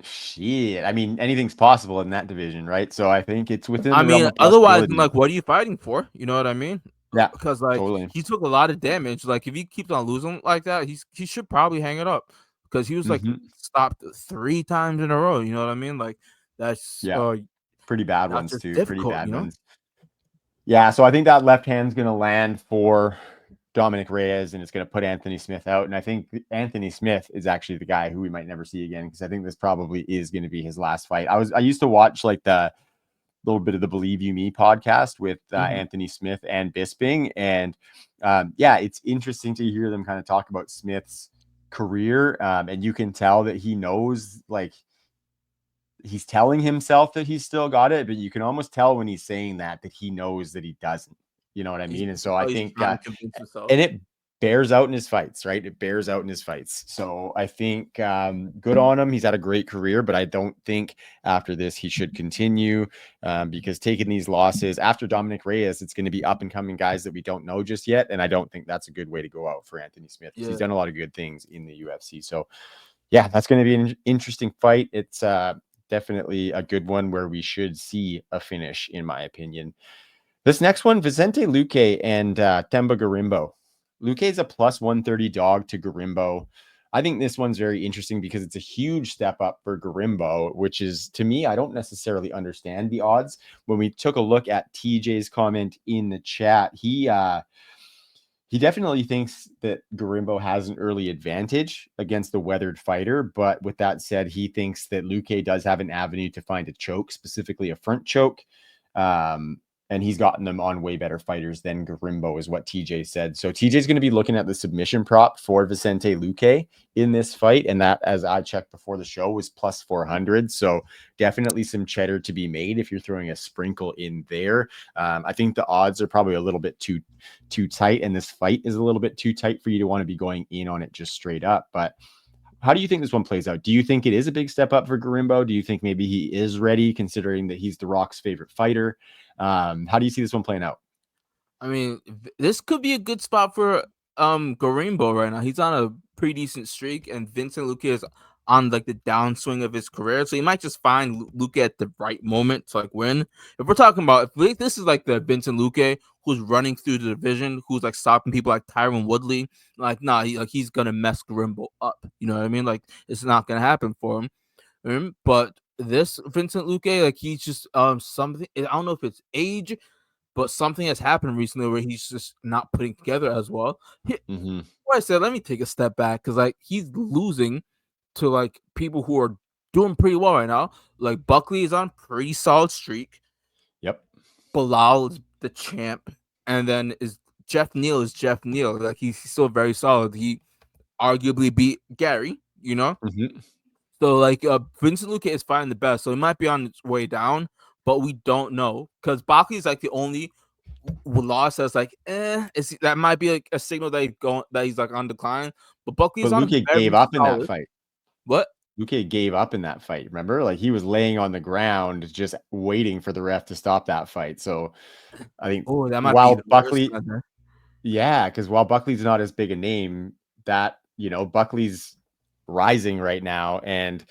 Shit. I mean, anything's possible in that division, right? So I think it's within the realm of otherwise, like, what are you fighting for? You know what I mean? Yeah. Because like he took a lot of damage. Like, if he keeps on losing like that, he should probably hang it up. Because he was like stopped 3 times in a row. You know what I mean? Like, that's pretty bad ones too. Pretty bad ones. Yeah, so I think that left hand's going to land for Dominic Reyes, and it's going to put Anthony Smith out. And I think Anthony Smith is actually the guy who we might never see again, because I think this probably is going to be his last fight. I used to watch like the little bit of the Believe You Me podcast with Anthony Smith and Bisping, and it's interesting to hear them kind of talk about Smith's career, and you can tell that he knows, like, he's telling himself that he's still got it, but you can almost tell when he's saying that he knows that he doesn't. You know what I mean? And so I think and it bears out in his fights, right? It bears out in his fights. So I think good on him. He's had a great career, but I don't think after this he should continue, because taking these losses after Dominic Reyes, it's going to be up and coming guys that we don't know just yet. And I don't think that's a good way to go out for Anthony Smith. He's done a lot of good things in the UFC. So yeah, that's going to be an interesting fight. It's definitely a good one where we should see a finish, in my opinion. This next one, Vicente Luque and Themba Gorimbo. Luque is a plus 130 dog to Gorimbo. I think this one's very interesting because it's a huge step up for Gorimbo, which is, to me, I don't necessarily understand the odds. When we took a look at TJ's comment in the chat, he definitely thinks that Gorimbo has an early advantage against the weathered fighter. But with that said, he thinks that Luque does have an avenue to find a choke, specifically a front choke. And he's gotten them on way better fighters than Gorimbo, is what TJ said. So TJ's going to be looking at the submission prop for Vicente Luque in this fight. And that, as I checked before the show, was plus 400. So definitely some cheddar to be made if you're throwing a sprinkle in there. I think the odds are probably a little bit too tight. And this fight is a little bit too tight for you to want to be going in on it just straight up. But how do you think this one plays out? Do you think it is a big step up for Gorimbo? Do you think maybe he is ready, considering that he's The Rock's favorite fighter? How do you see this one playing out? I mean, this could be a good spot for Gorimbo right now. He's on a pretty decent streak, and Vincent Luque is on like the downswing of his career, so he might just find Luque at the right moment to like win. If we're talking about, if this is like the Vincent Luque who's running through the division, who's like stopping people like Tyron Woodley, like he's gonna mess Gorimbo up. You know what I mean? Like it's not gonna happen for him. But this Vincent Luque, like he's just something. I don't know if it's age, but something has happened recently where he's just not putting together as well. I said, let me take a step back because like he's losing to like people who are doing pretty well right now. Like Buckley is on pretty solid streak. Yep. Bilal is the champ, and then Jeff Neal is Jeff Neal. Like he's still very solid. He arguably beat Gary, you know. So like Vincent Luque is fighting the best, so he might be on its way down, but we don't know because Buckley is like the only loss that's like that might be like a signal that he's like on decline. But Buckley's on. Luque gave up in that fight. What? Luque gave up in that fight. Remember, like he was laying on the ground, just waiting for the ref to stop that fight. So I think that might while be Buckley, because while Buckley's not as big a name, that Buckley's rising right now, and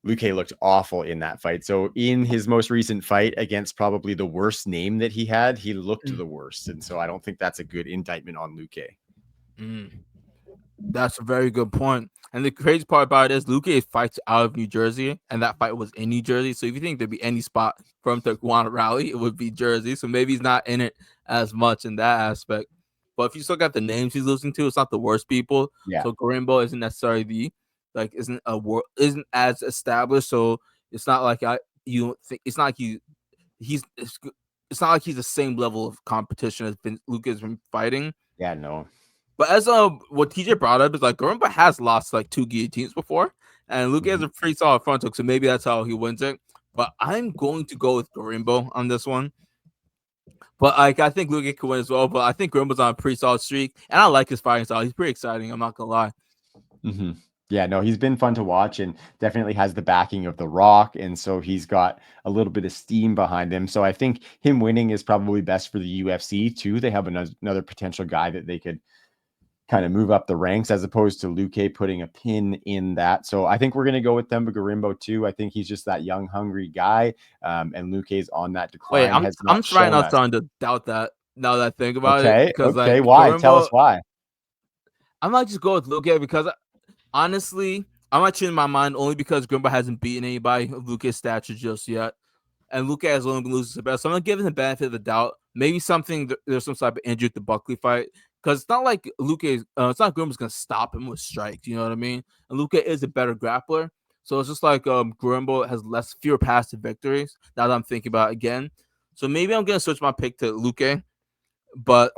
Luque looked awful in that fight. So in his most recent fight against probably the worst name that he had, he looked the worst. And so I don't think that's a good indictment on Luque. That's a very good point. And the crazy part about it is Luque fights out of New Jersey, and that fight was in New Jersey. So if you think there'd be any spot for him to want to rally, it would be Jersey. So maybe he's not in it as much in that aspect. But if you still got the names he's losing to, it's not the worst people. Yeah. So Gorimbo isn't necessarily isn't as established. So it's not like it's not like it's not like he's the same level of competition as Luque has been fighting. Yeah, no. But as what TJ brought up is like Gorimbo has lost like 2 guillotines before, and Luque has a pretty solid front hook, so maybe that's how he wins it. But I'm going to go with Gorimbo on this one. But like I think Luque could win as well. But I think Gorimbo's on a pretty solid streak, and I like his fighting style. He's pretty exciting. I'm not gonna lie. Yeah, no, he's been fun to watch and definitely has the backing of The Rock. And so he's got a little bit of steam behind him. So I think him winning is probably best for the UFC too. They have another potential guy that they could kind of move up the ranks as opposed to Luque putting a pin in that. So I think we're going to go with Themba Gorimbo too. I think he's just that young, hungry guy. And Luque's on that decline. Wait, I'm trying not to doubt that now that I think about it. Because like, why? Tell us why. I might just go with Luque because honestly, I might change my mind only because Gorimbo hasn't beaten anybody of Luque's stature just yet. And Luque has only been losing to the best. So I'm going to give him the benefit of the doubt. Maybe there's some type of injury at the Buckley fight. Because it's not like it's not Gorimbo's going to stop him with strikes. You know what I mean? And Luque is a better grappler. So it's just like Gorimbo has fewer paths to victories. Now that I'm thinking about it again. So maybe I'm going to switch my pick to Luque. But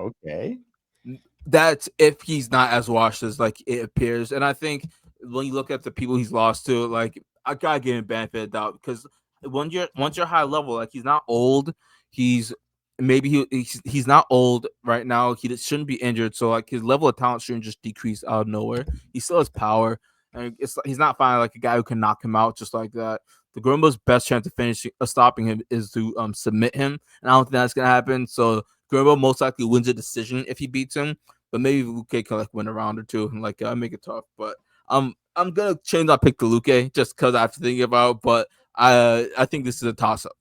that's if he's not as washed as like it appears. And I think when you look at the people he's lost to, like I got to give him benefit of the doubt. Because once you're high level, like he's not old. He's not old right now. He shouldn't be injured. So like his level of talent shouldn't just decrease out of nowhere. He still has power, and he's not finding like a guy who can knock him out just like that. The Gorimbo's best chance of stopping him is to submit him, and I don't think that's gonna happen. So Gorimbo most likely wins a decision if he beats him, but maybe Luque can like win a round or two and like make it tough. But I'm gonna change my pick to Luque just because I have to think about it, but I think this is a toss-up.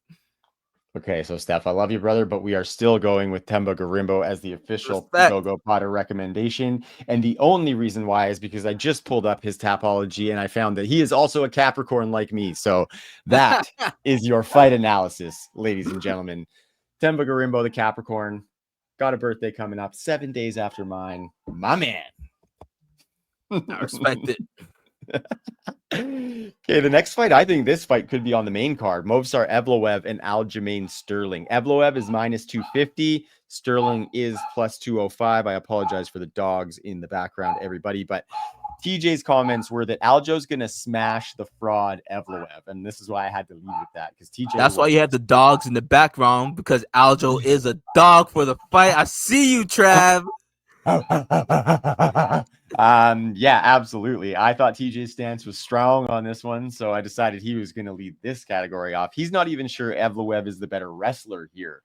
Okay, so Steph, I love you, brother, but we are still going with Temba Garimbo as the official Respect. Gogopoda recommendation. And the only reason why is because I just pulled up his Tapology and I found that he is also a Capricorn like me. So that is your fight analysis, ladies and gentlemen. Temba Garimbo, the Capricorn, got a birthday coming up 7 days after mine. My man. I respect it. Okay, the next fight, I think this fight could be on the main card. Movsar Evloev and Aljamain Sterling. Evloev is minus 250. Sterling is plus 205. I apologize for the dogs in the background, everybody. But TJ's comments were that Aljo's going to smash the fraud Evloev. And this is why I had to leave with that. Because TJ. That's why you have the dogs in the background, because Aljo is a dog for the fight. I see you, Trav. Yeah, absolutely. I thought TJ's stance was strong on this one, so I decided he was going to lead this category off. He's not even sure Evloev is the better wrestler here.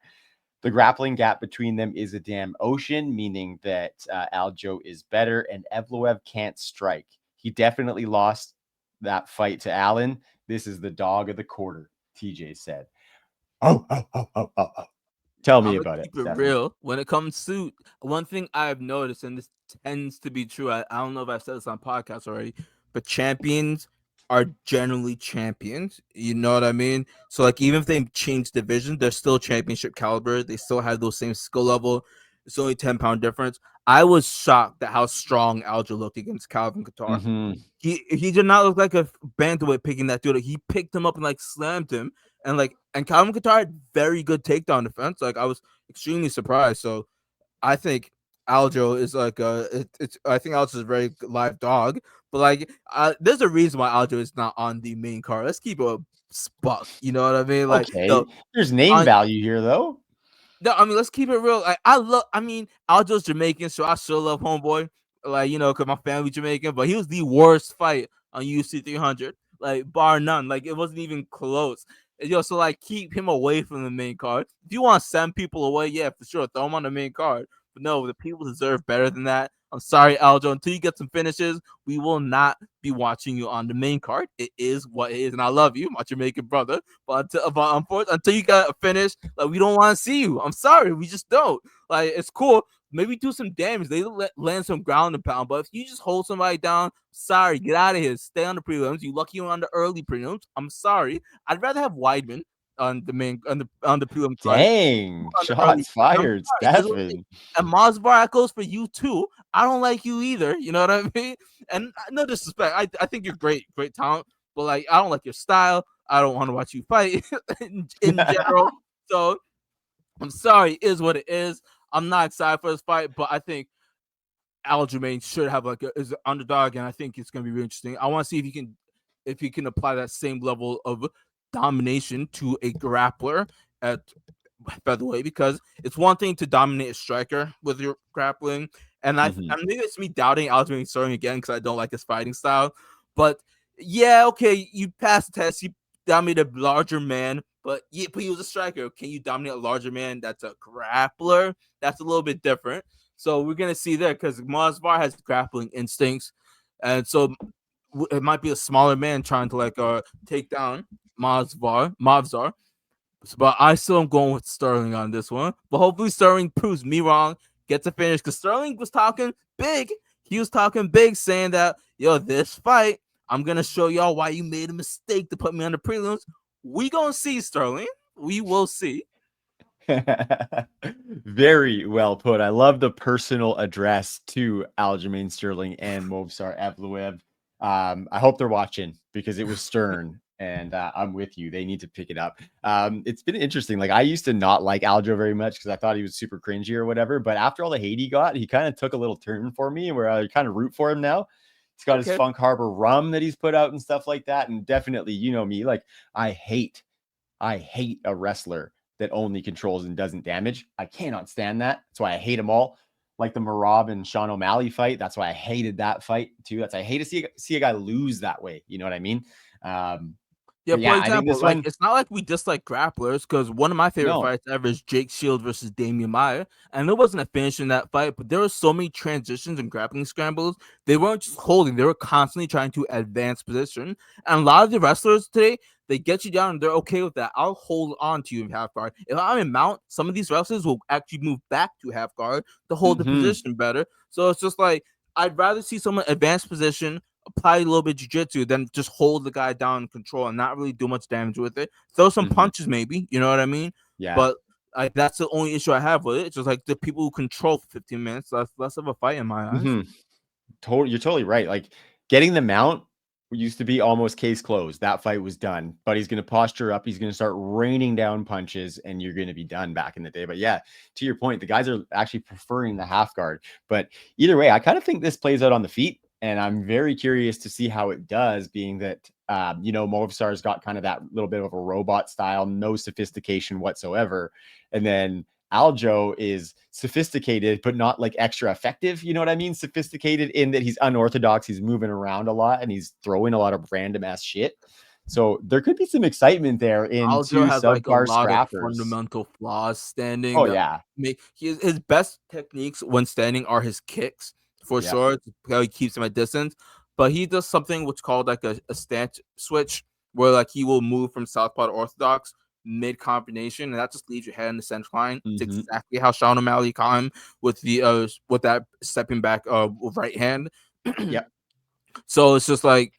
The grappling gap between them is a damn ocean, meaning that Aljo is better and Evloev can't strike. He definitely lost that fight to Allen. This is the dog of the quarter, TJ said. Tell me about it. Keep it real. When it comes to one thing I've noticed, and this tends to be true, I don't know if I've said this on podcasts already, but champions are generally champions. You know what I mean? So like even if they change division, they're still championship caliber. They still have those same skill level. It's only 10-pound difference. I was shocked at how strong Aljo looked against Calvin Kattar. Mm-hmm. He did not look like a bantamweight picking that dude. He picked him up and like slammed him. And Calvin Kattar had very good takedown defense. Like I was extremely surprised. So I think Aljo is like I think Aljo is a very live dog. But like there's a reason why Aljo is not on the main card. Let's keep it a spuck. You know what I mean? Like okay, there's name value here though. No, I mean let's keep it real. Like Aljo's Jamaican, so I still love homeboy. Like because my family's Jamaican, but he was the worst fight on UFC 300, like bar none. Like it wasn't even close. So like keep him away from the main card. If you want to send people away, yeah, for sure, throw him on the main card. But no, the people deserve better than that. I'm sorry, Aljo. Until you get some finishes, we will not be watching you on the main card. It is what it is, and I love you, my Jamaican brother. But until you got a finish, like we don't want to see you. I'm sorry, we just don't. Like it's cool. Maybe do some damage. They land some ground and pound. But if you just hold somebody down, sorry, get out of here. Stay on the prelims. You lucky you're on the early prelims. I'm sorry. I'd rather have Weidman on the main on the prelim card. Dang, shots fired, Stephen. And Masbar goes for you too. I don't like you either. You know what I mean? And no disrespect. I think you're great talent, but like I don't like your style. I don't want to watch you fight in general. So I'm sorry, it is what it is. I'm not excited for this fight, but I think Aljamain should have is an underdog, and I think it's gonna be really interesting. I want to see if he can apply that same level of domination to a grappler at featherweight, because it's one thing to dominate a striker with your grappling, and maybe it's me doubting Aljamain Sterling again because I don't like his fighting style. But yeah, okay, you passed the test, you dominated a larger man, but he was a striker. Can you dominate a larger man that's a grappler? That's a little bit different. So we're gonna see there because Masvar has grappling instincts, and so it might be a smaller man trying to take down Mavzar. But I still am going with Sterling on this one. But hopefully Sterling proves me wrong, gets a finish, because Sterling was talking big. He was talking big, saying that, this fight, I'm going to show y'all why you made a mistake to put me on the prelims. We going to see, Sterling. We will see. Very well put. I love the personal address to Aljamain Sterling and Movsar Evloev. I hope they're watching because it was stern. And I'm with you. They need to pick it up. It's been interesting. Like I used to not like Aljo very much because I thought he was super cringy or whatever. But after all the hate he got, he kind of took a little turn for me where I kind of root for him now. He's got his Funk Harbor rum that he's put out and stuff like that. And definitely, you know me, like I hate a wrestler that only controls and doesn't damage. I cannot stand that. That's why I hate them all. Like the Marab and Sean O'Malley fight. That's why I hated that fight too. I hate to see a guy lose that way. You know what I mean? Yeah, But for yeah, I think example, this like one. it's not like we dislike grapplers because one of my favorite No. fights ever is Jake Shields versus Damian Maia, and there wasn't a finish in that fight, but there were so many transitions and grappling scrambles. They weren't just holding; they were constantly trying to advance position. And a lot of the wrestlers today, they get you down and they're okay with that. I'll hold on to you in half guard. If I'm in mount, some of these wrestlers will actually move back to half guard to hold the position better. So it's just like I'd rather see someone advance position, apply a little bit of jiu-jitsu, than just hold the guy down in control and not really do much damage with it. Throw some punches, maybe, you know what I mean? Yeah. But like that's the only issue I have with it. It's just like the people who control for 15 minutes, that's less of a fight in my eyes. You're totally right. Like getting the mount used to be almost case closed. That fight was done, but he's going to posture up. He's going to start raining down punches and you're going to be done back in the day. But yeah, to your point, the guys are actually preferring the half guard. But either way, I kind of think this plays out on the feet. And I'm very curious to see how it does, being that, Movistar's got kind of that little bit of a robot style, no sophistication whatsoever. And then Aljo is sophisticated, but not like extra effective. You know what I mean? Sophisticated in that he's unorthodox. He's moving around a lot and he's throwing a lot of random ass shit. So there could be some excitement there in two Aljo has like a subpar lot of scrappers. fundamental flaws standing. Oh yeah. His best techniques when standing are his kicks for Yeah. sure. How he keeps him at distance, but he does something which called like a stance switch, where like he will move from southpaw to orthodox mid combination, and that just leaves your head in the center line. It's exactly how Sean O'Malley caught him with the with that stepping back right hand. Yep. So it's just like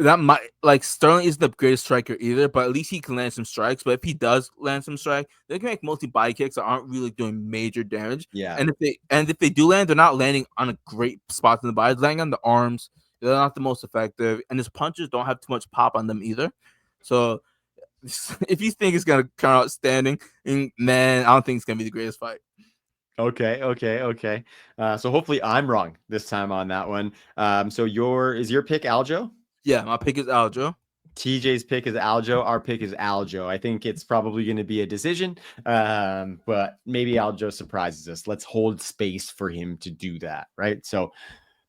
that might like Sterling isn't the greatest striker either, but at least he can land some strikes. But if he does land some strike, they can make mostly body kicks that aren't really doing major damage. Yeah. And if they do land, they're not landing on a great spot in the body. They're landing on the arms. They're not the most effective, and his punches don't have too much pop on them either. So if you think it's gonna come out standing, man, I don't think it's gonna be the greatest fight. Okay. So hopefully I'm wrong this time on that one. So is your pick Aljo? Yeah, my pick is Aljo. TJ's pick is Aljo. Our pick is Aljo. I think it's probably going to be a decision, but maybe Aljo surprises us. Let's hold space for him to do that, right? So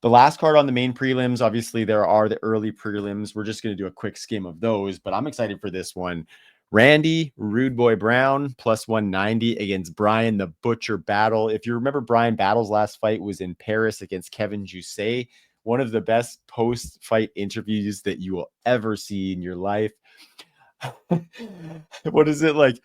the last card on the main prelims, obviously there are the early prelims. We're just going to do a quick skim of those, but I'm excited for this one. Randy Rude Boy Brown plus 190 against Brian the Butcher Battle. If you remember, Brian Battle's last fight was in Paris against Kevin Jousset. One of the best post-fight interviews that you will ever see in your life. What is it like?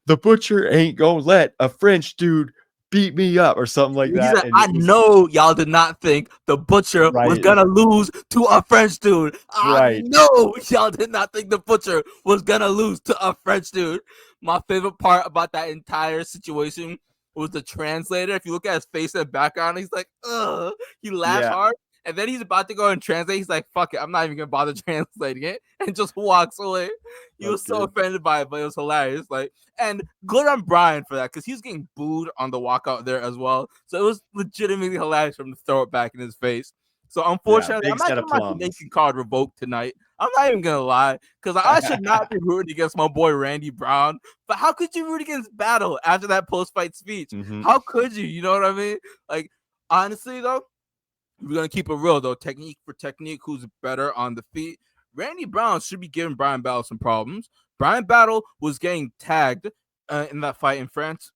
The Butcher ain't gonna let a French dude beat me up or something like that. Said, I know y'all did not think the Butcher was gonna lose to a French dude. I know y'all did not think the Butcher was gonna lose to a French dude. My favorite part about that entire situation was the translator. If you look at his face and background, he's like, ugh. He laughs hard. And then he's about to go and translate. He's like, fuck it. I'm not even going to bother translating it. And just walks away. He was so offended by it, but it was hilarious. Like, and good on Brian for that because he was getting booed on the walkout there as well. So it was legitimately hilarious for him to throw it back in his face. So unfortunately, I'm not getting my Jamaican card revoked tonight. I'm not even going to lie because I should not be rooting against my boy Randy Brown. But how could you root against Battle after that post-fight speech? How could you? You know what I mean? Like, honestly, though, we're going to keep it real, though. Technique for technique, who's better on the feet? Randy Brown should be giving Brian Battle some problems. Brian Battle was getting tagged in that fight in France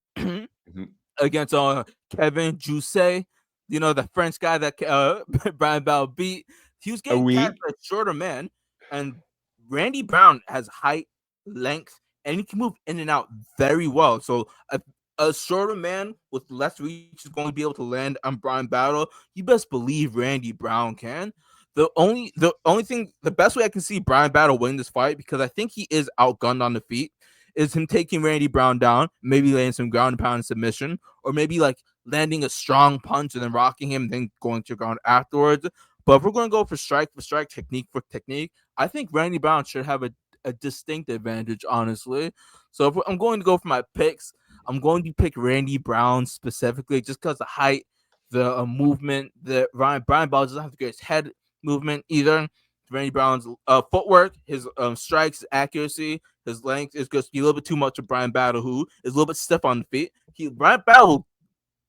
against Kevin Jousset, you know, the French guy that Brian Battle beat. He was getting tagged by a shorter man, and Randy Brown has height, length, and he can move in and out very well. So a shorter man with less reach is going to be able to land on Brian Battle. You best believe Randy Brown can. The only thing, the best way I can see Brian Battle win this fight, because I think he is outgunned on the feet, is him taking Randy Brown down, maybe laying some ground and pound submission, or maybe like landing a strong punch and then rocking him, then going to ground afterwards. But if we're going to go for strike, technique for technique, I think Randy Brown should have a distinct advantage, honestly. So if I'm going to go for my picks, I'm going to pick Randy Brown specifically just because the height, the movement, the Brian Battle doesn't have to get his head movement either. Randy Brown's footwork, his strikes, his accuracy, his length is going to be a little bit too much of Brian Battle, who is a little bit stiff on the feet. Brian Battle will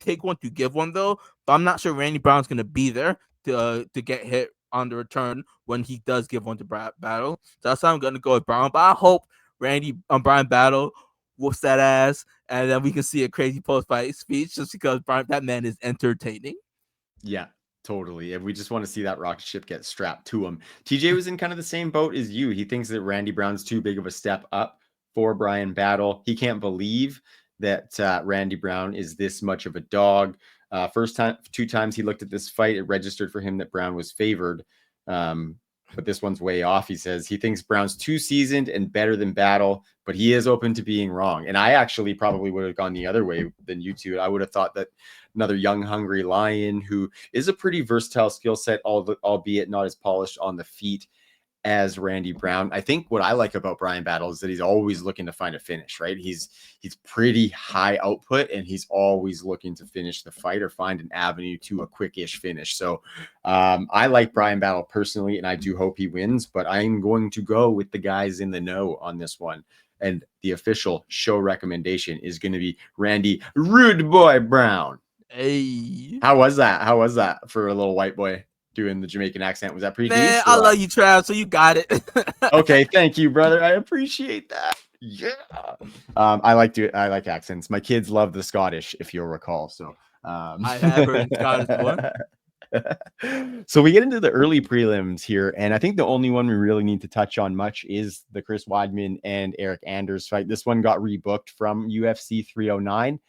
take one to give one, though, but I'm not sure Randy Brown's going to be there to get hit on the return when he does give one to Battle. So that's how I'm going to go with Brown. But I hope Brian Battle whoops that ass, and then we can see a crazy post-fight speech just because that man is entertaining. Yeah, totally. And we just want to see that rocket ship get strapped to him. TJ was in kind of the same boat as you. He thinks that Randy Brown's too big of a step up for Brian Battle. He can't believe that Randy Brown is this much of a dog. First time, 2 times he looked at this fight, it registered for him that Brown was favored. But this one's way off. He says he thinks Brown's too seasoned and better than Battle, but he is open to being wrong. And I actually probably would have gone the other way than you two. I would have thought that another young, hungry lion who is a pretty versatile skill set, albeit not as polished on the feet as Randy Brown. I think what I like about Brian Battle is that he's always looking to find a finish, right? He's pretty high output, and he's always looking to finish the fight or find an avenue to a quick-ish finish. So I like Brian Battle personally, and I do hope he wins, but I'm going to go with the guys in the know on this one. And the official show recommendation is going to be Randy Rude Boy Brown. Hey. How was that? How was that for a little white boy doing the Jamaican accent? Was that pretty Man, decent? I love you, Trav, so you got it. Okay, thank you, brother. I appreciate that. Yeah. I like accents. My kids love the Scottish, if you'll recall. So I have heard Scottish one. So we get into the early prelims here, and I think the only one we really need to touch on much is the Chris Weidman and Eric Anders fight. This one got rebooked from UFC 309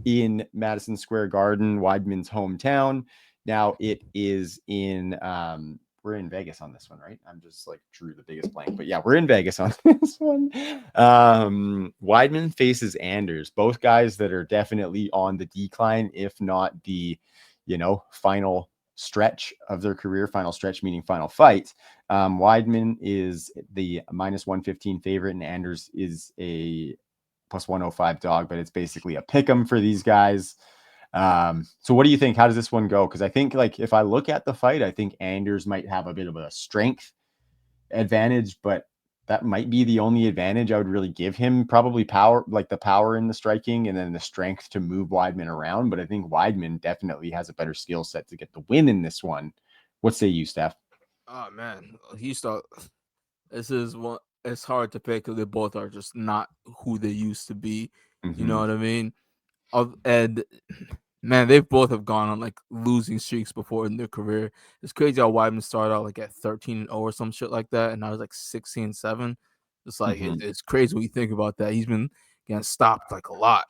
in Madison Square Garden, Weidman's hometown. Now it is in we're in Vegas on this one, right? I'm just like drew the biggest blank, but yeah, we're in Vegas on this one. Weidman faces Anders, both guys that are definitely on the decline, if not the, final stretch of their career. Final stretch meaning final fight. Weidman is the -115 favorite, and Anders is a +105 dog, but it's basically a pick 'em for these guys. So what do you think? How does this one go? Because I think, like, if I look at the fight, I think Anders might have a bit of a strength advantage, but that might be the only advantage I would really give him. Probably power, like the power in the striking, and then the strength to move Weidman around. But I think Weidman definitely has a better skill set to get the win in this one. What say you, Steph? Oh man, this is one. It's hard to pick because they both are just not who they used to be. Mm-hmm. You know what I mean? And man, they both have gone on like losing streaks before in their career. It's crazy how Weidman started out like at 13-0 or some shit like that, and now he's like 16-7. It's like it's crazy when you think about that. He's been getting stopped like a lot.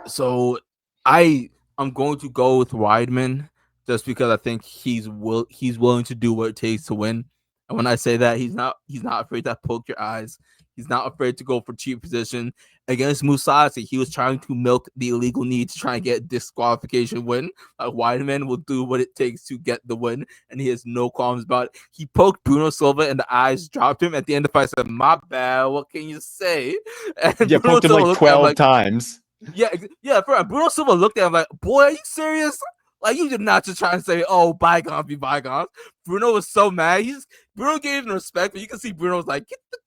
So I'm going to go with Weidman just because I think he's willing to do what it takes to win. And when I say that, he's not afraid to poke your eyes. He's not afraid to go for cheap position. Against Mousasi, he was trying to milk the illegal need to try and get disqualification win. Weidman will do what it takes to get the win, and he has no qualms about it. He poked Bruno Silva in the eyes, dropped him. At the end of the fight, said, "My bad, what can you say?" And yeah, Bruno poked him like 12 times. Yeah. Bruno Silva looked at him like, "Boy, are you serious? Like, you did not just try and say, oh, bygones be bygones." Bruno was so mad. Bruno gave him respect, but you can see Bruno was like, get the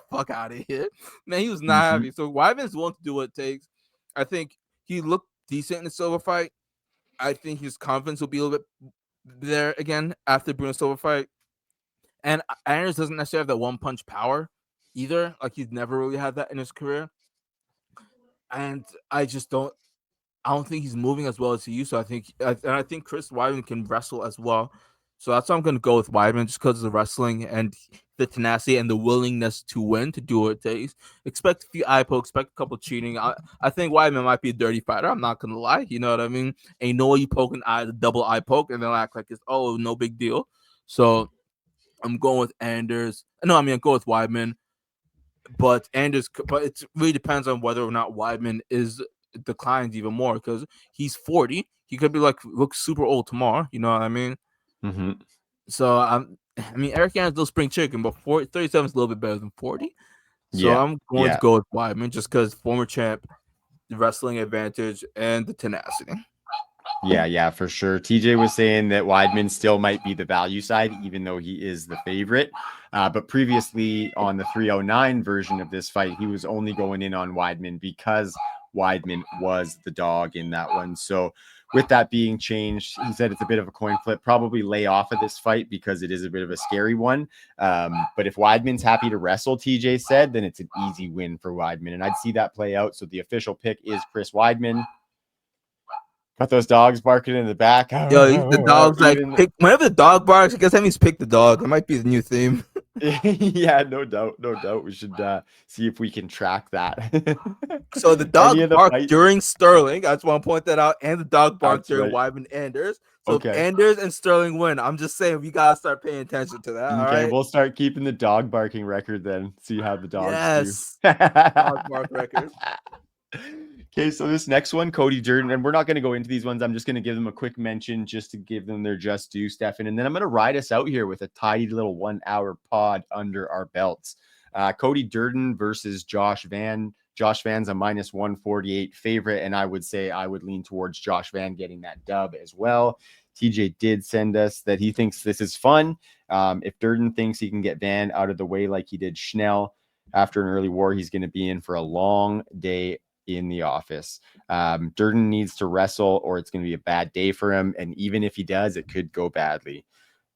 fuck out of here. Man, he was not happy. So Weidman's willing to do what it takes. I think he looked decent in the Silva fight. I think his confidence will be a little bit there again after Bruno Silva fight. And Anders doesn't necessarily have that one-punch power either. Like, he's never really had that in his career. And I don't think he's moving as well as he used to. I think Chris Weidman can wrestle as well. So that's why I'm going to go with Weidman, just because of the wrestling and the tenacity and the willingness to win, to do what it takes. Expect a few eye pokes, expect a couple cheating. I think Weidman might be a dirty fighter. I'm not going to lie. You know what I mean? Ain't no way you poke an eye, the double eye poke, and they'll act like it's, oh, no big deal. So I'm going with Anders. No, I'm going with Weidman. But it really depends on whether or not Weidman declines even more, because he's 40. He could be look super old tomorrow. You know what I mean? Mm-hmm. So Eric Anders is still spring chicken, but 37 is a little bit better than 40. So I'm going to go with Weidman just because former champ, the wrestling advantage, and the tenacity. Yeah, for sure. TJ was saying that Weidman still might be the value side, even though he is the favorite. But previously on the 309 version of this fight, he was only going in on Weidman because Weidman was the dog in that one. So with that being changed, he said it's a bit of a coin flip. Probably lay off of this fight because it is a bit of a scary one. But if Weidman's happy to wrestle, TJ said, then it's an easy win for Weidman. And I'd see that play out. So the official pick is Chris Weidman. Got those dogs barking in the back. Yo, the dog's whenever the dog barks, I guess that means pick the dog. That might be the new theme. Yeah, no doubt. We should see if we can track that. So the dog barked during Sterling. I just want to point that out. And the dog barked during Weidman Anders. So if Anders and Sterling win, I'm just saying we gotta start paying attention to that. Okay, right? We'll start keeping the dog barking record then. See how the dogs do. Dog bark record. Okay, so this next one, Cody Durden, and we're not going to go into these ones. I'm just going to give them a quick mention just to give them their just due, Stefan. And then I'm going to ride us out here with a tidy little 1 hour pod under our belts. Cody Durden versus Josh Van. Josh Van's a minus 148 favorite, and I would say I would lean towards Josh Van getting that dub as well. TJ did send us that he thinks this is fun. If Durden thinks he can get Van out of the way like he did Schnell after an early war, he's going to be in for a long day in the office. Durden needs to wrestle or it's going to be a bad day for him. And even if he does, it could go badly.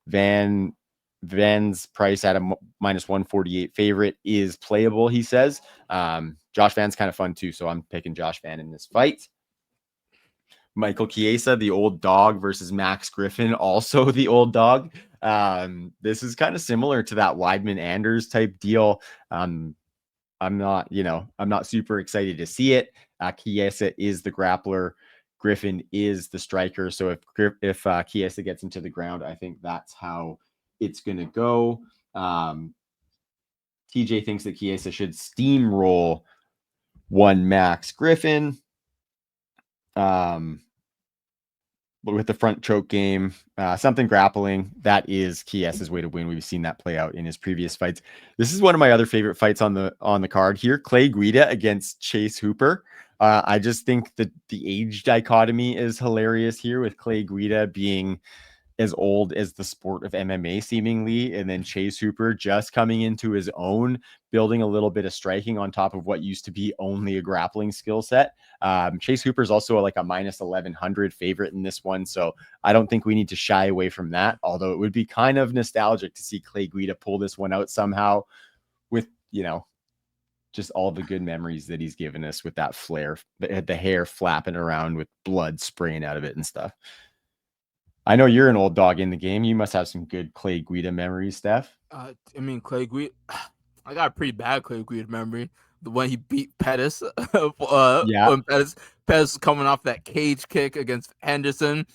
Van's price at a minus 148 favorite is playable, he says. Josh Van's kind of fun too. So I'm picking Josh Van in this fight. Michael Chiesa, the old dog versus Max Griffin, also the old dog. This is kind of similar to that Weidman Anders type deal. I'm not super excited to see it. Chiesa is the grappler. Griffin is the striker. So if Chiesa gets into the ground, I think that's how it's going to go. TJ thinks that Chiesa should steamroll one Max Griffin. But with the front choke game, something grappling, that is Chiesa's way to win. We've seen that play out in his previous fights. This is one of my other favorite fights on the card here. Clay Guida against Chase Hooper. I just think that the age dichotomy is hilarious here, with Clay Guida being as old as the sport of MMA seemingly, and then Chase Hooper just coming into his own, building a little bit of striking on top of what used to be only a grappling skill set. Chase Hooper is also like a minus 1100 favorite in this one, so I don't think we need to shy away from that, although it would be kind of nostalgic to see Clay Guida pull this one out somehow with, just all the good memories that he's given us with that flare, the hair flapping around with blood spraying out of it and stuff. I know you're an old dog in the game. You must have some good Clay Guida memories, Steph. Clay Guida, I got a pretty bad Clay Guida memory. The one he beat Pettis. When Pettis was coming off that cage kick against Henderson.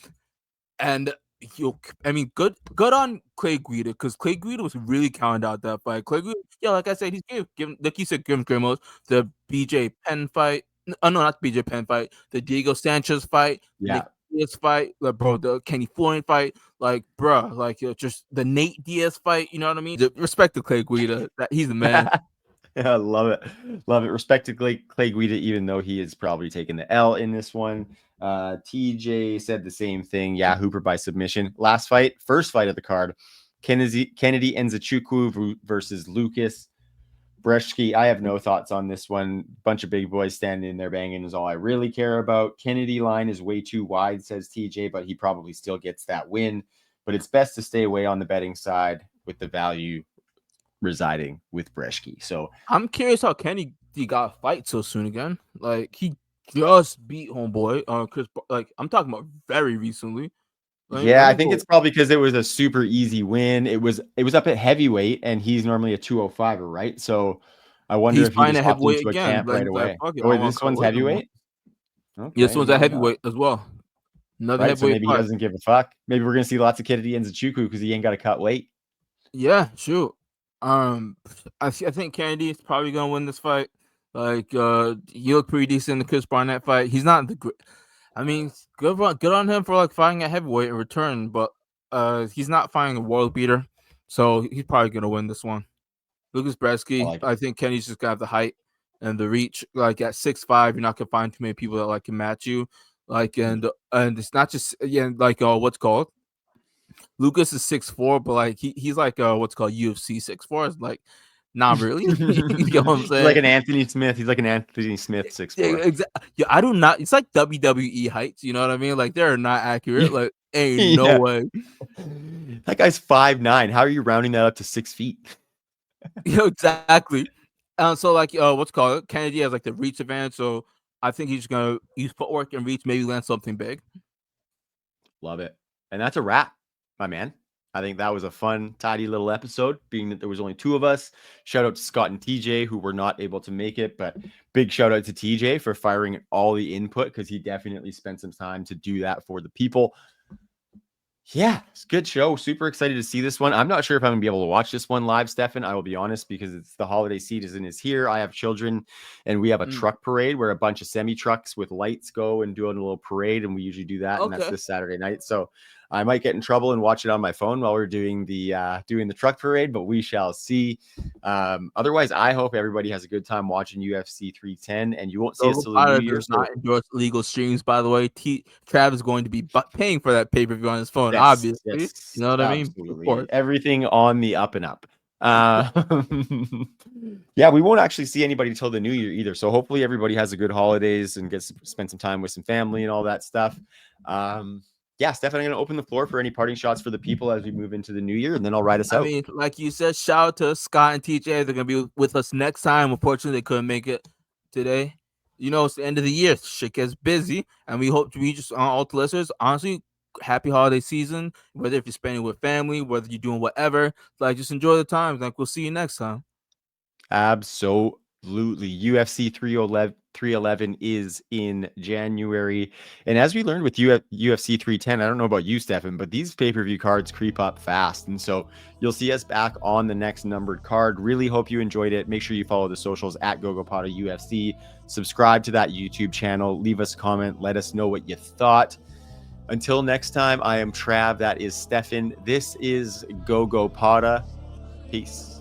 And good on Clay Guida, because Clay Guida was really counted out that fight. Clay Guida, like I said, he's giving like you said, Grim Grimos, the BJ Penn fight. Oh no, not the BJ Penn fight. The Diego Sanchez fight. Yeah. Diaz fight, like, bro, the Kenny Florian fight, like, bro, like, just the Nate Diaz fight, you know what I mean? Respect to Clay Guida, that he's the man. Yeah, love it. Respect to Clay Guida, even though he is probably taking the L in this one. TJ said the same thing. Yeah, Hooper by submission. First fight of the card, Kennedy Nzechukwu versus Lucas Brzeski. I have no thoughts on this one. Bunch of big boys standing in there banging is all I really care about. Kennedy line is way too wide, says TJ, but he probably still gets that win. But it's best to stay away on the betting side with the value residing with Brzeski. So I'm curious how Kennedy got a fight so soon again. Like, he just beat homeboy Chris. Like, I'm talking about very recently. Like, yeah, I think it's probably because it was a super easy win. It was up at heavyweight, and he's normally a 205er, right? So I wonder if he just hopped into a camp right away. This one's heavyweight? Okay, this one's a heavyweight as well. Another heavyweight. So maybe he doesn't give a fuck. Maybe we're gonna see lots of Kennedy Nzechukwu because he ain't got to cut weight. Yeah, sure. I think Kennedy is probably gonna win this fight. Like, he looked pretty decent in the Chris Barnett fight. He's not the great. I mean, good on him for like fighting at heavyweight in return, but he's not fighting a world beater, so he's probably gonna win this one. Lucas Brzeski, I think Kenny's just gonna have the height and the reach. Like, at 6'5", you're not gonna find too many people that can match you. Like, and it's not just what's called. Lucas is 6'4", but like he's like what's called UFC 6'4". Like, Not really. You get what I'm saying? Like an Anthony Smith. He's like an Anthony Smith 6'4". Exactly. Yeah, I do not. It's like WWE heights. You know what I mean? Like they're not accurate. Like ain't Yeah. no way. That guy's 5'9". How are you rounding that up to 6 feet? Yeah, exactly. So like, what's it called? Kennedy has like the reach advantage. So I think he's gonna use footwork and reach, maybe land something big. Love it. And that's a wrap, my man. I think that was a fun, tidy little episode, being that there was only 2 of us. Shout out to Scott and TJ, who were not able to make it, but big shout out to TJ for firing all the input, because he definitely spent some time to do that for the people. Yeah, it's a good show. Super excited to see this one. I'm not sure if I'm gonna be able to watch this one live, Stefan. I will be honest, because it's the holiday season is here. I have children, and we have a truck parade where a bunch of semi trucks with lights go and do a little parade, and we usually do that, and that's this Saturday night. So I might get in trouble and watch it on my phone while we're doing the truck parade, but we shall see. Otherwise, I hope everybody has a good time watching UFC 310, and you won't see us till the New Year. Does not endorse illegal streams, by the way. Trav is going to be paying for that pay-per-view on his phone, obviously. Yes, you know what I mean? Everything on the up and up. Yeah, we won't actually see anybody till the New Year either. So hopefully everybody has a good holidays and gets to spend some time with some family and all that stuff. Yeah, Stefan, I'm going to open the floor for any parting shots for the people as we move into the new year, and then I'll ride us out. I mean, like you said, shout out to Scott and TJ. They're going to be with us next time. Unfortunately, they couldn't make it today. You know, it's the end of the year. Shit gets busy, and we hope we just, all the listeners, honestly, happy holiday season, whether if you're spending with family, whether you're doing whatever, like just enjoy the time. Like we'll see you next time. Absolutely. UFC 311 is in January. And as we learned with UFC 310, I don't know about you, Stefan, but these pay-per-view cards creep up fast. And so you'll see us back on the next numbered card. Really hope you enjoyed it. Make sure you follow the socials at Gogopoda UFC. Subscribe to that YouTube channel. Leave us a comment. Let us know what you thought. Until next time, I am Trav. That is Stefan. This is Gogopoda. Peace.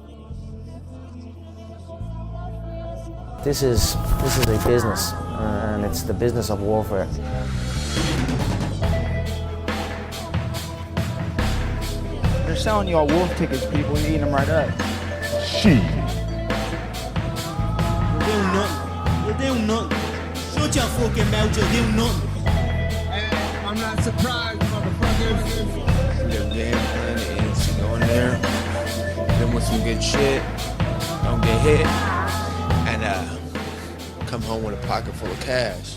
This is a business, and it's the business of warfare. They're selling y'all wolf tickets, people. You're eating them right up. Shit. Deu nothing. Shut your fucking mouth, you deu nothing. I'm not surprised, motherfuckers. Your game plan is go in there, hit them with some good shit, don't get hit, and come home with a pocket full of cash.